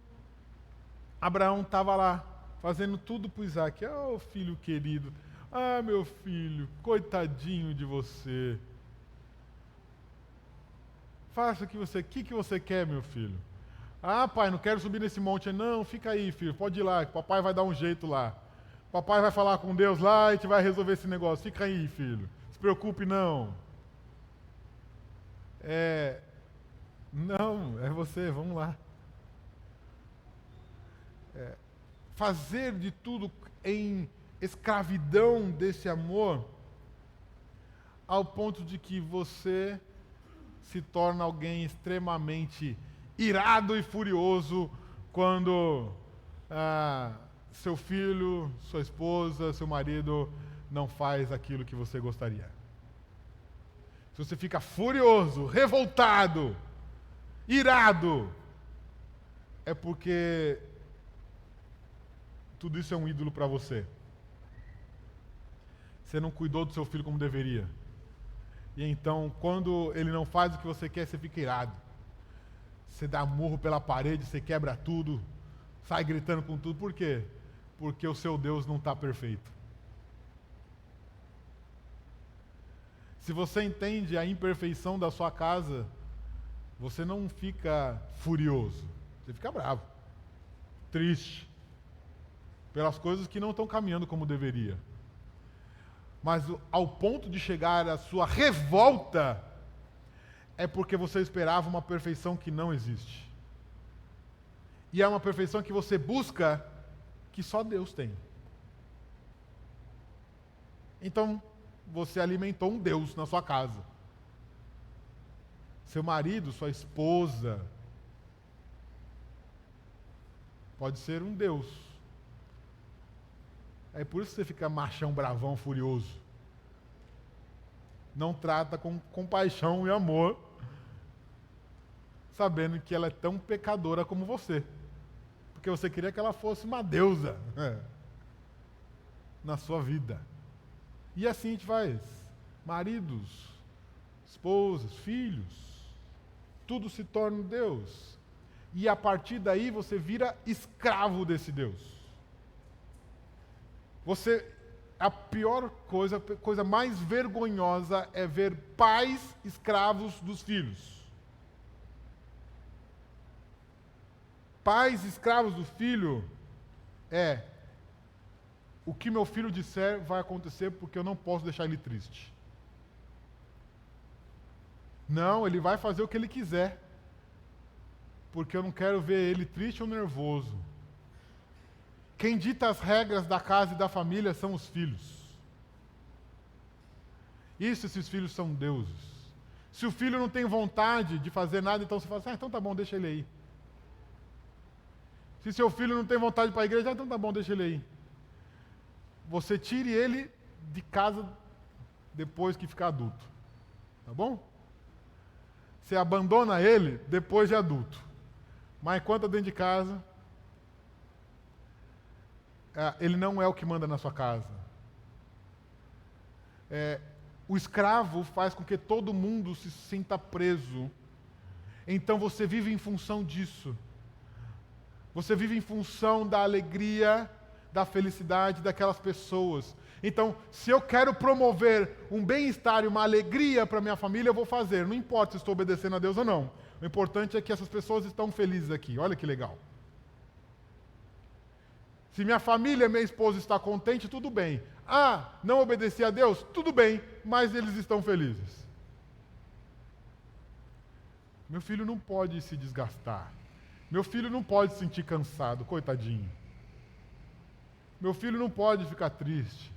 Abraão estava lá, fazendo tudo para Isaac. Filho querido, meu filho, coitadinho de você. Faça o que você quer, meu filho? Pai, não quero subir nesse monte. Não, fica aí, filho, pode ir lá, que papai vai dar um jeito lá. Papai vai falar com Deus lá e a gente vai resolver esse negócio. Fica aí, filho. Se preocupe, não. Não, é você, vamos lá. Fazer de tudo em escravidão desse amor, ao ponto de que você se torna alguém extremamente irado e furioso quando seu filho, sua esposa, seu marido não faz aquilo que você gostaria. Se você fica furioso, revoltado, irado, é porque tudo isso é um ídolo para você. Você não cuidou do seu filho como deveria. E então, quando ele não faz o que você quer, você fica irado. Você dá murro pela parede, você quebra tudo, sai gritando com tudo. Por quê? Porque o seu Deus não está perfeito. Se você entende a imperfeição da sua casa, você não fica furioso, você fica bravo, triste, pelas coisas que não estão caminhando como deveria. Mas ao ponto de chegar à sua revolta, é porque você esperava uma perfeição que não existe. E é uma perfeição que você busca, que só Deus tem. Então, você alimentou um Deus na sua casa. Seu marido, sua esposa, pode ser um Deus. É por isso que você fica machão, bravão, furioso. Não trata com compaixão e amor, sabendo que ela é tão pecadora como você. Porque você queria que ela fosse uma deusa na sua vida. E assim a gente faz. Maridos, esposas, filhos, tudo se torna um Deus. E a partir daí você vira escravo desse Deus. A pior coisa, a coisa mais vergonhosa é ver pais escravos dos filhos. Pais escravos do filho o que meu filho disser vai acontecer porque eu não posso deixar ele triste. Não, ele vai fazer o que ele quiser, porque eu não quero ver ele triste ou nervoso. Quem dita as regras da casa e da família são os filhos. Isso, esses filhos são deuses. Se o filho não tem vontade de fazer nada, então você fala assim, então tá bom, deixa ele aí. Se seu filho não tem vontade para a igreja, então tá bom, deixa ele aí. Você tire ele de casa depois que ficar adulto. Tá bom? Você abandona ele depois de adulto. Mas enquanto dentro de casa, ele não é o que manda na sua casa. O escravo faz com que todo mundo se sinta preso. Então você vive em função disso. Você vive em função da alegria, da felicidade daquelas pessoas. Então, se eu quero promover um bem-estar e uma alegria para minha família, eu vou fazer. Não importa se estou obedecendo a Deus ou não. O importante é que essas pessoas estão felizes aqui. Olha que legal. Se minha família, minha esposa está contente, tudo bem. Não obedeci a Deus? Tudo bem, mas eles estão felizes. Meu filho não pode se desgastar. Meu filho não pode se sentir cansado, coitadinho. Meu filho não pode ficar triste.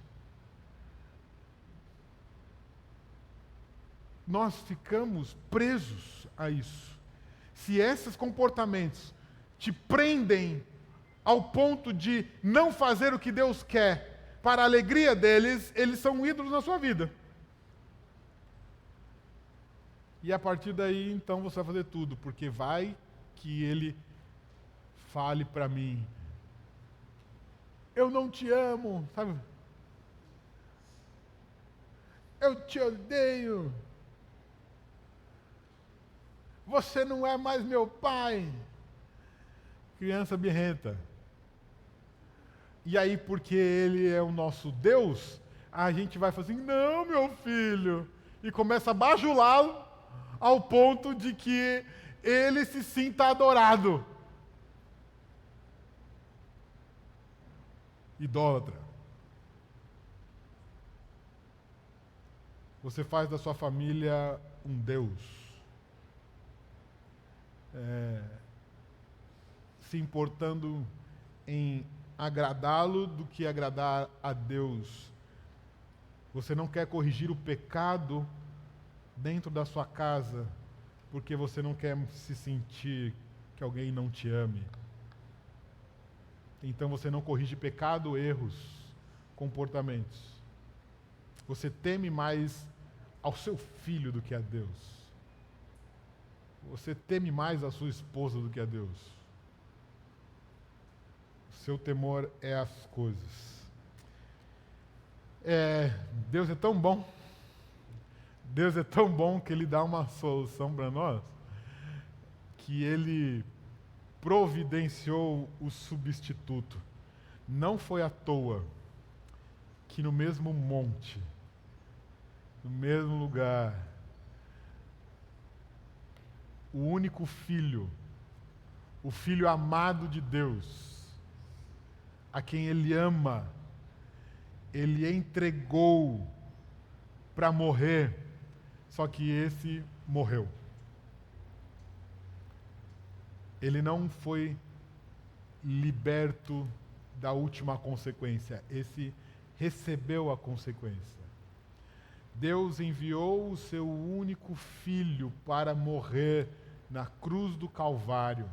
Nós ficamos presos a isso. Se esses comportamentos te prendem ao ponto de não fazer o que Deus quer para a alegria deles, eles são ídolos na sua vida. E a partir daí, então, você vai fazer tudo, porque vai que ele fale para mim, eu não te amo, sabe? Eu te odeio. Você não é mais meu pai. Criança birrenta. E aí, porque ele é o nosso Deus, a gente vai falar assim, não, meu filho. E começa a bajulá-lo ao ponto de que ele se sinta adorado. Idólatra. Você faz da sua família um Deus. Se importando em agradá-lo do que agradar a Deus. Você não quer corrigir o pecado dentro da sua casa, porque você não quer se sentir que alguém não te ame. Então você não corrige pecado, erros, comportamentos. Você teme mais ao seu filho do que a Deus. Você teme mais a sua esposa do que a Deus. O seu temor é as coisas. Deus é tão bom. Deus é tão bom que Ele dá uma solução para nós, que Ele providenciou o substituto. Não foi à toa que no mesmo monte, no mesmo lugar, o único filho, o filho amado de Deus, a quem Ele ama, Ele entregou para morrer, só que esse morreu. Ele não foi liberto da última consequência, esse recebeu a consequência. Deus enviou o seu único filho para morrer na cruz do Calvário.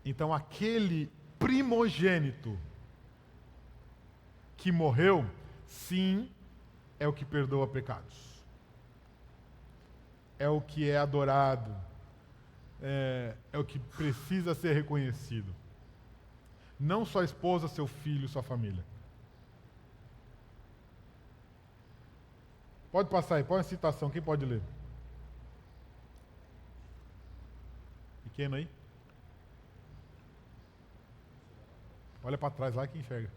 Então, aquele primogênito que morreu, sim, é o que perdoa pecados. É o que é adorado. É o que precisa ser reconhecido. Não sua esposa, seu filho, sua família. Pode passar aí, põe uma citação, quem pode ler? Pequeno aí. Olha para trás lá que enxerga.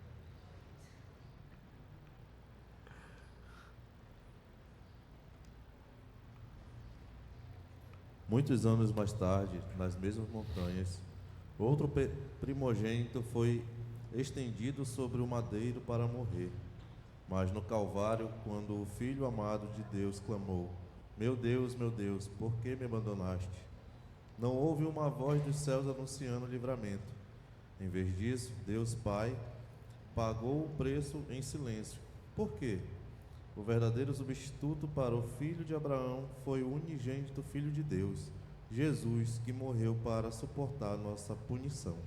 Muitos anos mais tarde, nas mesmas montanhas, outro primogênito foi estendido sobre o madeiro para morrer. Mas no Calvário, quando o Filho amado de Deus clamou, meu Deus, por que me abandonaste? Não houve uma voz dos céus anunciando o livramento. Em vez disso, Deus Pai pagou o preço em silêncio. Por quê? O verdadeiro substituto para o filho de Abraão foi o unigênito Filho de Deus, Jesus, que morreu para suportar nossa punição.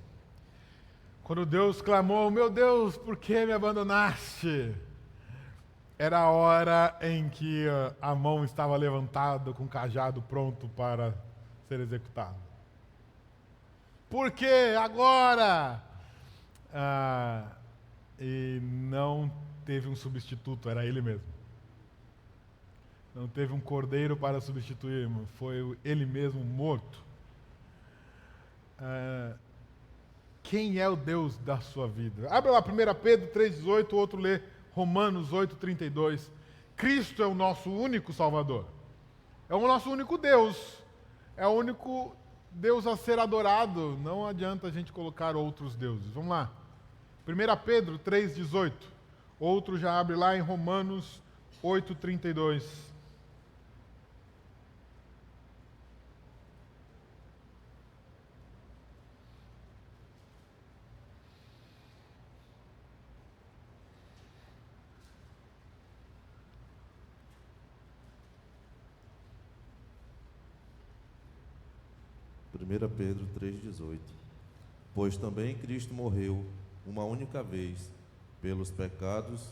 Quando Deus clamou, meu Deus, por que me abandonaste? Era a hora em que a mão estava levantada com o cajado pronto para ser executado. Por que agora? E não teve um substituto, era ele mesmo. Não teve um cordeiro para substituir, foi ele mesmo morto. Quem é o Deus da sua vida? Abre lá 1 Pedro 3,18, o outro lê Romanos 8,32. Cristo é o nosso único Salvador. É o nosso único Deus. É o único Deus a ser adorado. Não adianta a gente colocar outros deuses. Vamos lá. 1 Pedro 3,18. Outro já abre lá em Romanos 8,32. Pedro 3,18. Pois também Cristo morreu uma única vez pelos pecados,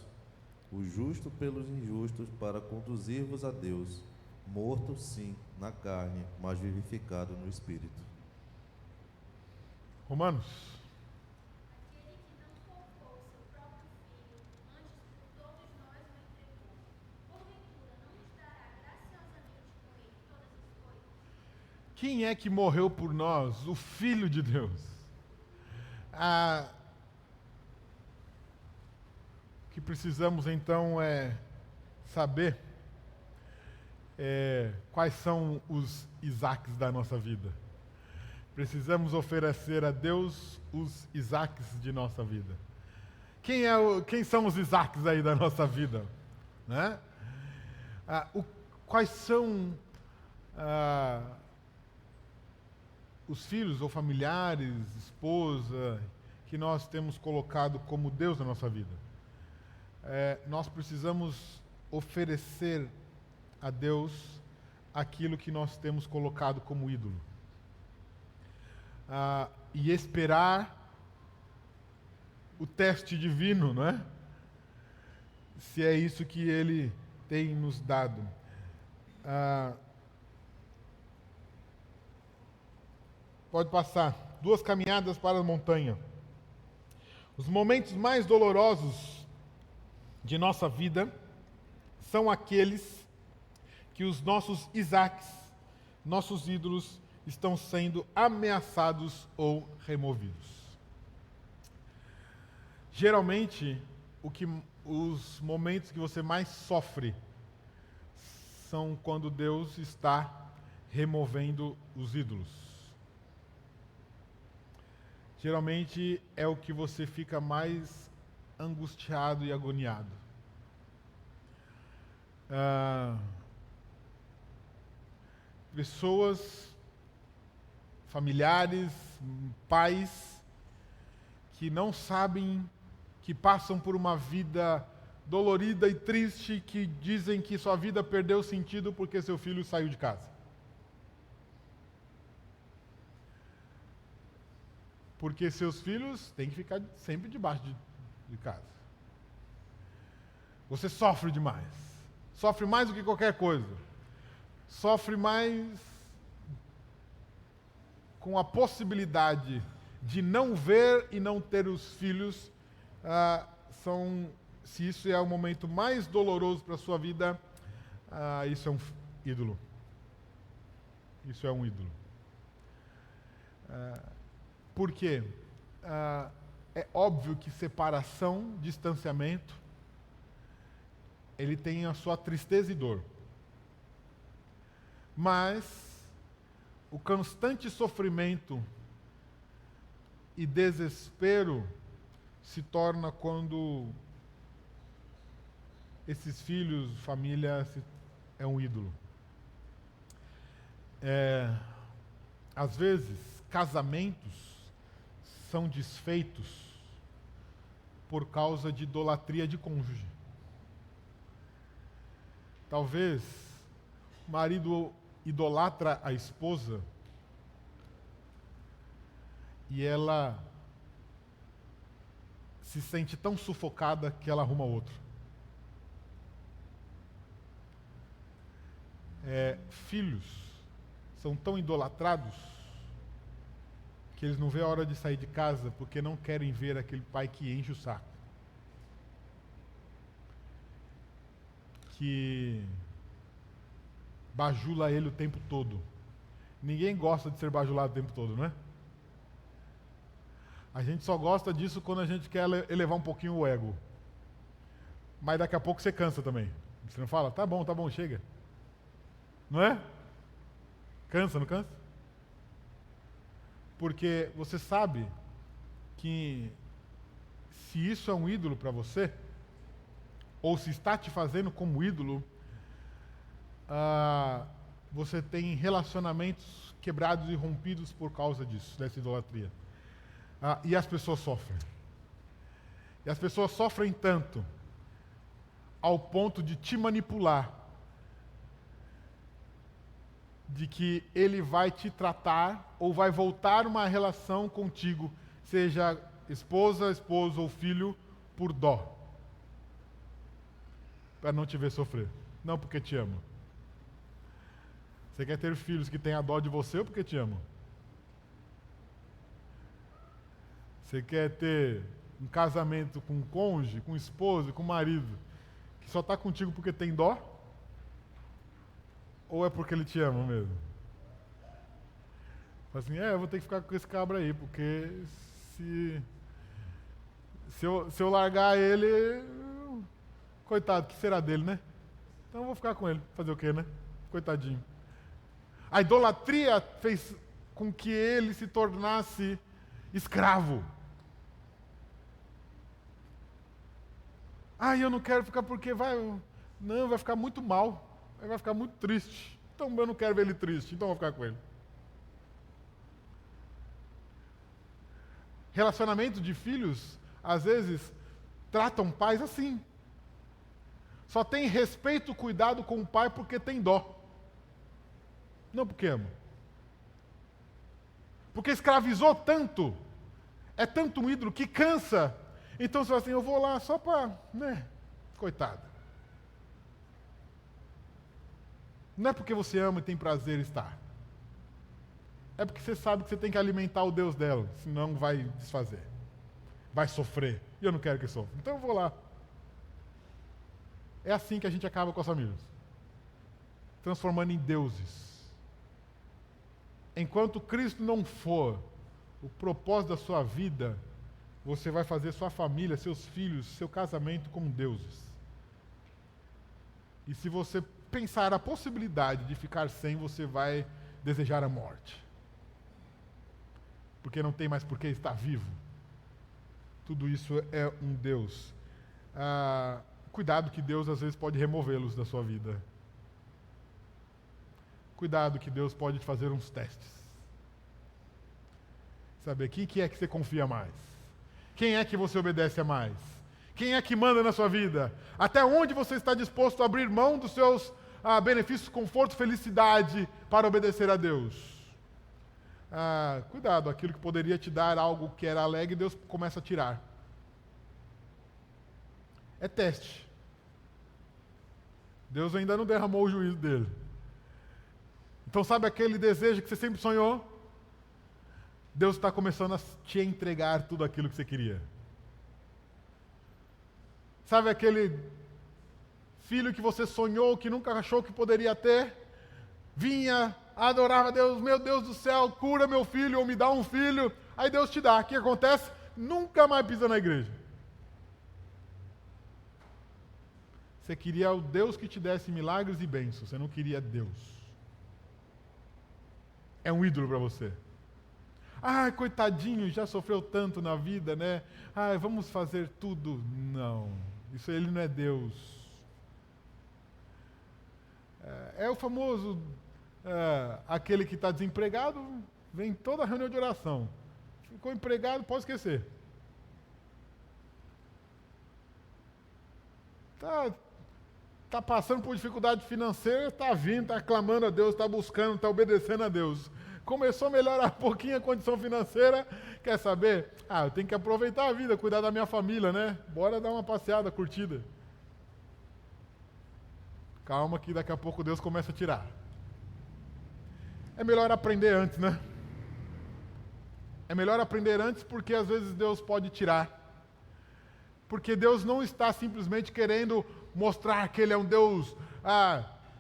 o justo pelos injustos, para conduzir-vos a Deus, morto sim na carne, mas vivificado no Espírito. Romanos. Aquele que não poupou seu próprio filho, antes por todos nós o entregou, porventura não nos dará graciosamente com ele todas as coisas? Quem é que morreu por nós? O Filho de Deus. O que precisamos então é saber quais são os Isaques da nossa vida. Precisamos oferecer a Deus os Isaques de nossa vida. Quem são os Isaques aí da nossa vida? Né? Quais são os filhos ou familiares, esposa, que nós temos colocado como Deus na nossa vida? Nós precisamos oferecer a Deus aquilo que nós temos colocado como ídolo. E esperar o teste divino, não é? Se é isso que Ele tem nos dado. Pode passar. 2 caminhadas para a montanha. Os momentos mais dolorosos de nossa vida são aqueles que os nossos Isaques, nossos ídolos, estão sendo ameaçados ou removidos. Geralmente, os momentos que você mais sofre são quando Deus está removendo os ídolos. Geralmente é o que você fica mais angustiado e agoniado. Pessoas, familiares, pais, que não sabem, que passam por uma vida dolorida e triste, que dizem que sua vida perdeu sentido porque seu filho saiu de casa. Porque seus filhos têm que ficar sempre debaixo de casa. Você sofre demais. Sofre mais do que qualquer coisa. Sofre mais com a possibilidade de não ver e não ter os filhos. Se isso é o momento mais doloroso para a sua vida, isso é um ídolo. Isso é um ídolo. Por quê? É óbvio que separação, distanciamento, ele tem a sua tristeza e dor. Mas o constante sofrimento e desespero se torna quando esses filhos, família, é um ídolo. Às vezes, casamentos são desfeitos por causa de idolatria de cônjuge. Talvez o marido idolatra a esposa e ela se sente tão sufocada que ela arruma outro. Filhos são tão idolatrados que eles não vêem a hora de sair de casa porque não querem ver aquele pai que enche o saco, que bajula ele o tempo todo. Ninguém gosta de ser bajulado o tempo todo, não é? A gente só gosta disso quando a gente quer elevar um pouquinho o ego. Mas daqui a pouco você cansa também. Você não fala, tá bom, chega. Não é? Cansa, não cansa? Porque você sabe que se isso é um ídolo para você, ou se está te fazendo como ídolo, você tem relacionamentos quebrados e rompidos por causa disso, dessa idolatria. E as pessoas sofrem. E as pessoas sofrem tanto, ao ponto de te manipular, de que ele vai te tratar ou vai voltar uma relação contigo, seja esposa, esposo ou filho, por dó. Para não te ver sofrer. Não porque te ama. Você quer ter filhos que tenham dó de você ou porque te amam? Você quer ter um casamento com um cônjuge, com um esposo, com um marido, que só está contigo porque tem dó? Ou é porque ele te ama mesmo? Fala assim, eu vou ter que ficar com esse cabra aí, porque se eu largar ele, coitado, que será dele, né? Então eu vou ficar com ele. Fazer o quê, né? Coitadinho. A idolatria fez com que ele se tornasse escravo. Eu não quero ficar porque vai ficar muito mal. Vai ficar muito triste. Então eu não quero ver ele triste, então eu vou ficar com ele. Relacionamento de filhos, às vezes, tratam pais assim. Só tem respeito, cuidado com o pai porque tem dó. Não porque ama. Porque escravizou tanto, é tanto um ídolo que cansa. Então você fala assim, eu vou lá só para, coitado. Não é porque você ama e tem prazer em estar. É porque você sabe que você tem que alimentar o Deus dela, senão vai desfazer. Vai sofrer. E eu não quero que sofra. Então eu vou lá. É assim que a gente acaba com as famílias. Transformando em deuses. Enquanto Cristo não for o propósito da sua vida, você vai fazer sua família, seus filhos, seu casamento como deuses. E se você pensar a possibilidade de ficar sem, você vai desejar a morte. Porque não tem mais por que estar vivo. Tudo isso é um Deus. Cuidado que Deus às vezes pode removê-los da sua vida. Cuidado que Deus pode te fazer uns testes. Saber quem que é que você confia mais? Quem é que você obedece a mais? Quem é que manda na sua vida? Até onde você está disposto a abrir mão dos seus benefícios, conforto, felicidade para obedecer a Deus? Cuidado, aquilo que poderia te dar algo que era alegre, Deus começa a tirar. É teste. Deus ainda não derramou o juízo dele. Então sabe aquele desejo que você sempre sonhou? Deus está começando a te entregar tudo aquilo que você queria. Sabe aquele filho que você sonhou, que nunca achou que poderia ter? Vinha, adorava a Deus, meu Deus do céu, cura meu filho, ou me dá um filho. Aí Deus te dá. O que acontece? Nunca mais pisa na igreja. Você queria o Deus que te desse milagres e bênçãos, você não queria Deus. É um ídolo para você. Coitadinho, já sofreu tanto na vida, né? Vamos fazer tudo. Não, isso ele não é Deus. É o famoso, aquele que está desempregado, vem toda a reunião de oração. Ficou empregado, pode esquecer. Tá está passando por dificuldade financeira, está vindo, está clamando a Deus, está buscando, está obedecendo a Deus. Começou a melhorar um pouquinho a condição financeira, quer saber? Eu tenho que aproveitar a vida, cuidar da minha família, né? Bora dar uma passeada, curtida. Calma que daqui a pouco Deus começa a tirar. É melhor aprender antes, né? É melhor aprender antes porque às vezes Deus pode tirar. Porque Deus não está simplesmente querendo mostrar que Ele é um Deus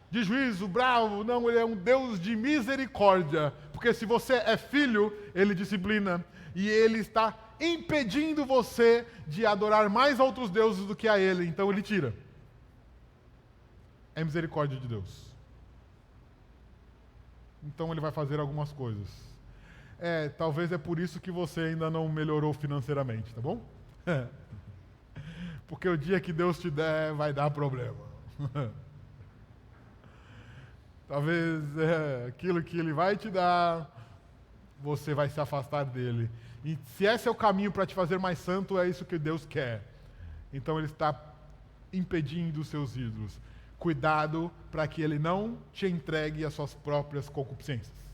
de juízo, bravo. Não, Ele é um Deus de misericórdia. Porque se você é filho, Ele disciplina. E Ele está impedindo você de adorar mais outros deuses do que a Ele. Então Ele tira. É misericórdia de Deus. Então Ele vai fazer algumas coisas. Talvez é por isso que você ainda não melhorou financeiramente, tá bom? Porque o dia que Deus te der, vai dar problema. Talvez aquilo que Ele vai te dar, você vai se afastar dele. E se esse é o caminho para te fazer mais santo, é isso que Deus quer. Então Ele está impedindo os seus ídolos. Cuidado para que Ele não te entregue às suas próprias concupiscências.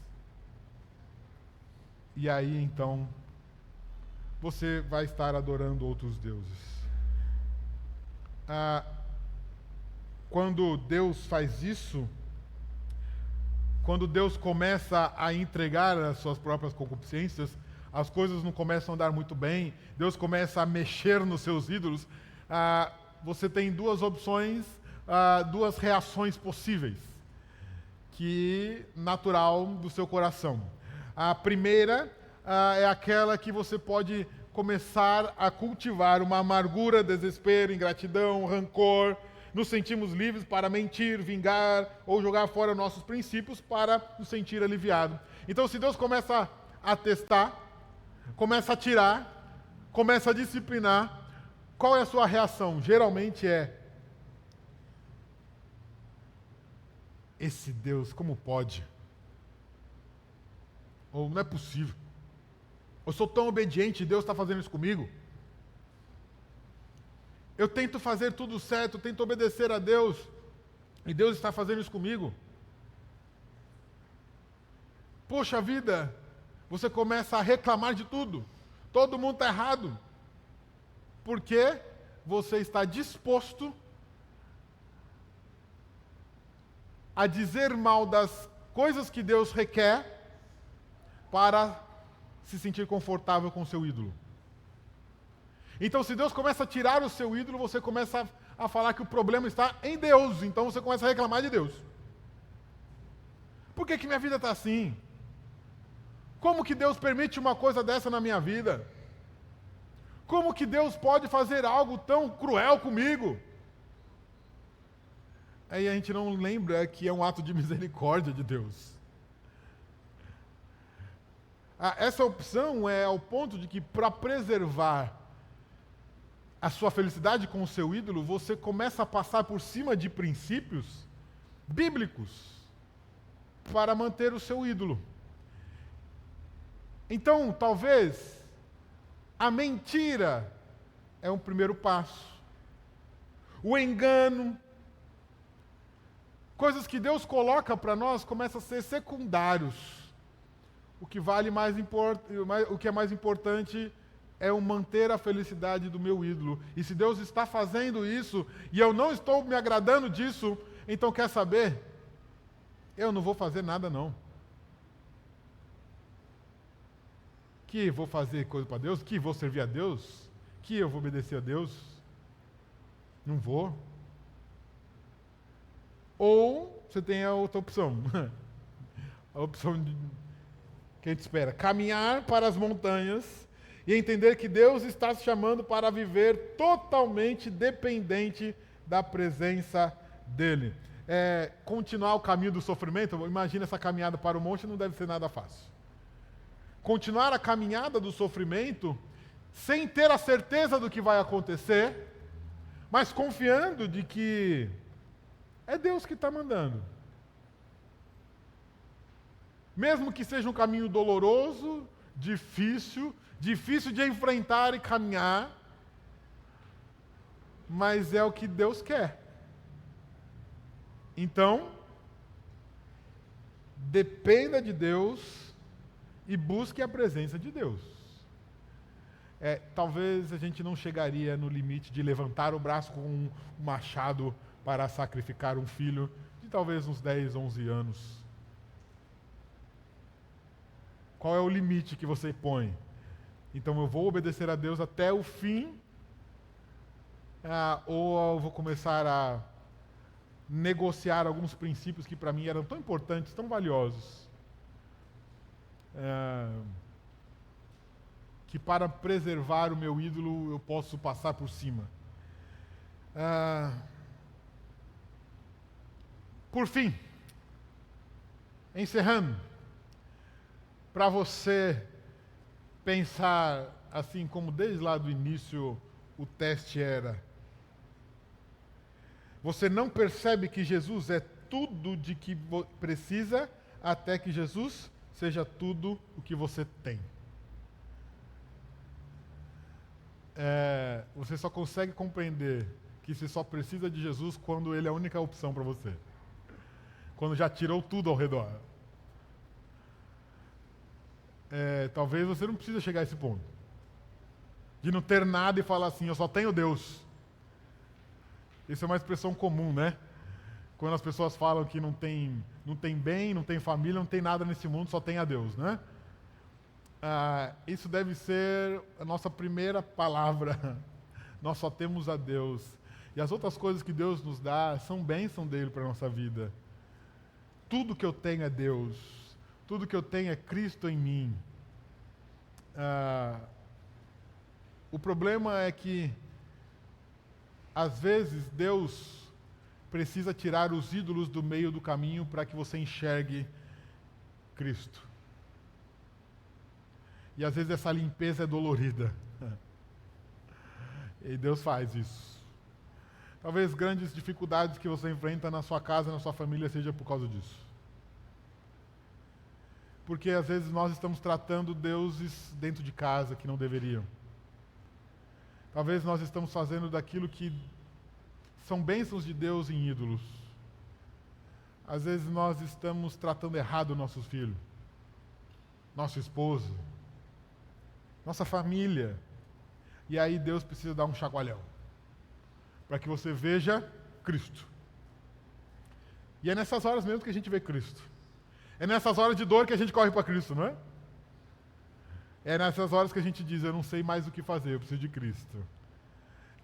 E aí, então, você vai estar adorando outros deuses. Quando Deus faz isso, quando Deus começa a entregar as suas próprias concupiscências, as coisas não começam a andar muito bem, Deus começa a mexer nos seus ídolos, você tem duas opções, duas reações possíveis, que natural do seu coração. A primeira é aquela que você pode começar a cultivar uma amargura, desespero, ingratidão, rancor. Nos sentimos livres para mentir, vingar ou jogar fora nossos princípios para nos sentir aliviados. Então, se Deus começa a testar, começa a tirar, começa a disciplinar, qual é a sua reação? Geralmente esse Deus, como pode? Ou não é possível. Eu sou tão obediente e Deus está fazendo isso comigo. Eu tento fazer tudo certo, eu tento obedecer a Deus e Deus está fazendo isso comigo. Poxa vida, você começa a reclamar de tudo. Todo mundo está errado. Porque você está disposto a dizer mal das coisas que Deus requer para se sentir confortável com o seu ídolo. Então, se Deus começa a tirar o seu ídolo, você começa a falar que o problema está em Deus. Então, você começa a reclamar de Deus. Por que minha vida está assim? Como que Deus permite uma coisa dessa na minha vida? Como que Deus pode fazer algo tão cruel comigo? Aí a gente não lembra que é um ato de misericórdia de Deus. Essa opção é ao ponto de que, para preservar a sua felicidade com o seu ídolo, você começa a passar por cima de princípios bíblicos para manter o seu ídolo. Então, talvez, a mentira é um primeiro passo. O engano, coisas que Deus coloca para nós, começam a ser secundários. O que é mais importante é o manter a felicidade do meu ídolo. E se Deus está fazendo isso, e eu não estou me agradando disso, então quer saber? Eu não vou fazer nada não. Que vou fazer coisa para Deus? Que vou servir a Deus? Que eu vou obedecer a Deus? Não vou. Ou você tem a outra opção. A opção que a gente espera. Caminhar para as montanhas e entender que Deus está te chamando para viver totalmente dependente da presença dEle. Continuar o caminho do sofrimento, imagina essa caminhada para o monte, não deve ser nada fácil. Continuar a caminhada do sofrimento sem ter a certeza do que vai acontecer, mas confiando de que é Deus que está mandando. Mesmo que seja um caminho doloroso, difícil de enfrentar e caminhar, mas é o que Deus quer. Então, dependa de Deus e busque a presença de Deus. Talvez a gente não chegaria no limite de levantar o braço com um machado para sacrificar um filho de talvez uns 10, 11 anos. Qual é o limite que você põe? Então eu vou obedecer a Deus até o fim, ou eu vou começar a negociar alguns princípios que para mim eram tão importantes, tão valiosos, que para preservar o meu ídolo eu posso passar por cima. Por fim, encerrando, para você pensar assim como desde lá do início o teste era, você não percebe que Jesus é tudo de que precisa até que Jesus seja tudo o que você tem. Você só consegue compreender que você só precisa de Jesus quando Ele é a única opção para você. Quando já tirou tudo ao redor. Talvez você não precise chegar a esse ponto. De não ter nada e falar assim, eu só tenho Deus. Isso é uma expressão comum, né? Quando as pessoas falam que não tem bem, não tem família, não tem nada nesse mundo, só tem a Deus, né? Isso deve ser a nossa primeira palavra. Nós só temos a Deus. E as outras coisas que Deus nos dá são bênção dele para a nossa vida. Tudo que eu tenho é Deus. Tudo que eu tenho é Cristo em mim. O problema é que, às vezes, Deus precisa tirar os ídolos do meio do caminho para que você enxergue Cristo. E às vezes essa limpeza é dolorida. E Deus faz isso. Talvez grandes dificuldades que você enfrenta na sua casa, na sua família, seja por causa disso. Porque às vezes nós estamos tratando deuses dentro de casa que não deveriam. Talvez nós estamos fazendo daquilo que são bênçãos de Deus em ídolos. Às vezes nós estamos tratando errado nossos filhos, nosso esposo, nossa família. E aí Deus precisa dar um chacoalhão para que você veja Cristo. E é nessas horas mesmo que a gente vê Cristo. É nessas horas de dor que a gente corre para Cristo, não é? É nessas horas que a gente diz, eu não sei mais o que fazer, eu preciso de Cristo.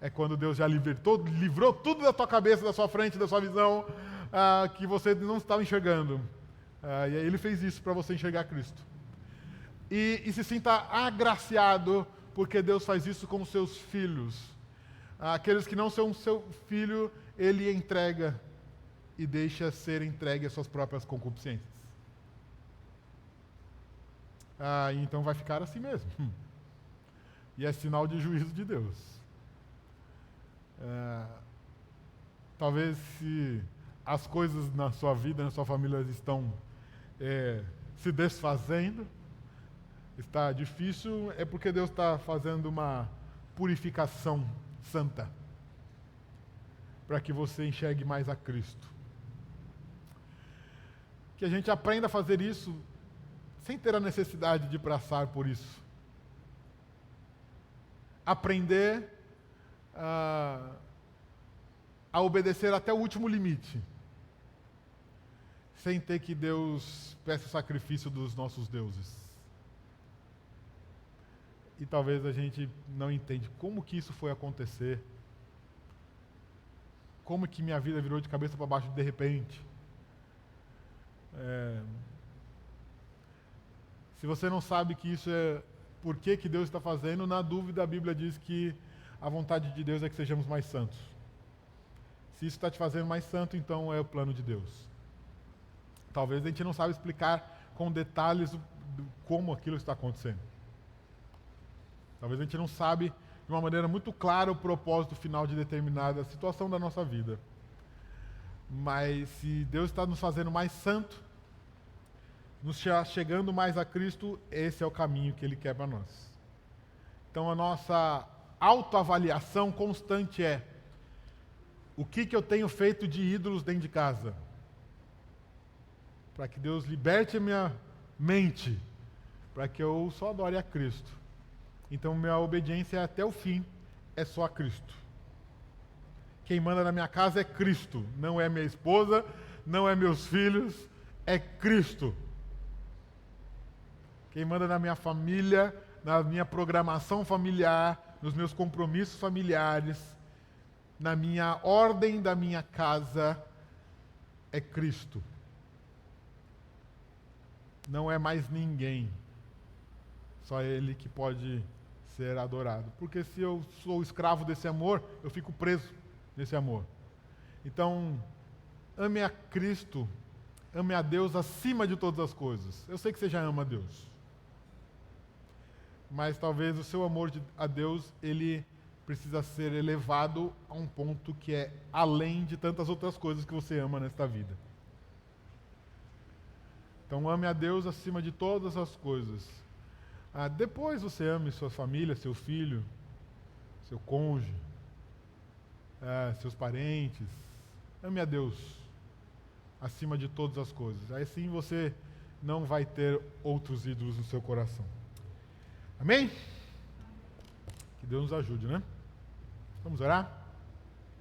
É quando Deus já livrou tudo da tua cabeça, da sua frente, da sua visão, que você não estava enxergando. E aí Ele fez isso para você enxergar Cristo. E se sinta agraciado, porque Deus faz isso com os seus filhos. Aqueles que não são seu filho, Ele entrega e deixa ser entregue às suas próprias concupiscências. Então vai ficar assim mesmo. E é sinal de juízo de Deus. Talvez se as coisas na sua vida, na sua família estão se desfazendo, está difícil, é porque Deus está fazendo uma purificação santa para que você enxergue mais a Cristo. Que a gente aprenda a fazer isso sem ter a necessidade de passar por isso. Aprender a obedecer até o último limite, sem ter que Deus peça o sacrifício dos nossos deuses. E talvez a gente não entende como que isso foi acontecer, como que minha vida virou de cabeça para baixo de repente. Se você não sabe que isso é por que Deus está fazendo, na dúvida a Bíblia diz que a vontade de Deus é que sejamos mais santos. Se isso está te fazendo mais santo, então é o plano de Deus. Talvez a gente não saiba explicar com detalhes como aquilo está acontecendo. Talvez a gente não sabe de uma maneira muito clara o propósito final de determinada situação da nossa vida. Mas se Deus está nos fazendo mais santo, nos chegando mais a Cristo, esse é o caminho que Ele quer para nós. Então a nossa autoavaliação constante é: O que eu tenho feito de ídolos dentro de casa? Para que Deus liberte a minha mente, para que eu só adore a Cristo. Então, minha obediência até o fim é só a Cristo. Quem manda na minha casa é Cristo, não é minha esposa, não é meus filhos, é Cristo. Quem manda na minha família, na minha programação familiar, nos meus compromissos familiares, na minha ordem da minha casa, é Cristo. Não é mais ninguém. Só Ele que pode ser adorado. Porque se eu sou escravo desse amor, eu fico preso nesse amor. Então, ame a Cristo, ame a Deus acima de todas as coisas. Eu sei que você já ama a Deus. Mas talvez o seu amor a Deus, ele precisa ser elevado a um ponto que é além de tantas outras coisas que você ama nesta vida. Então ame a Deus acima de todas as coisas. Depois você ame sua família, seu filho, seu cônjuge, seus parentes. Ame a Deus acima de todas as coisas. Aí sim você não vai ter outros ídolos no seu coração. Amém? Que Deus nos ajude, né? Vamos orar?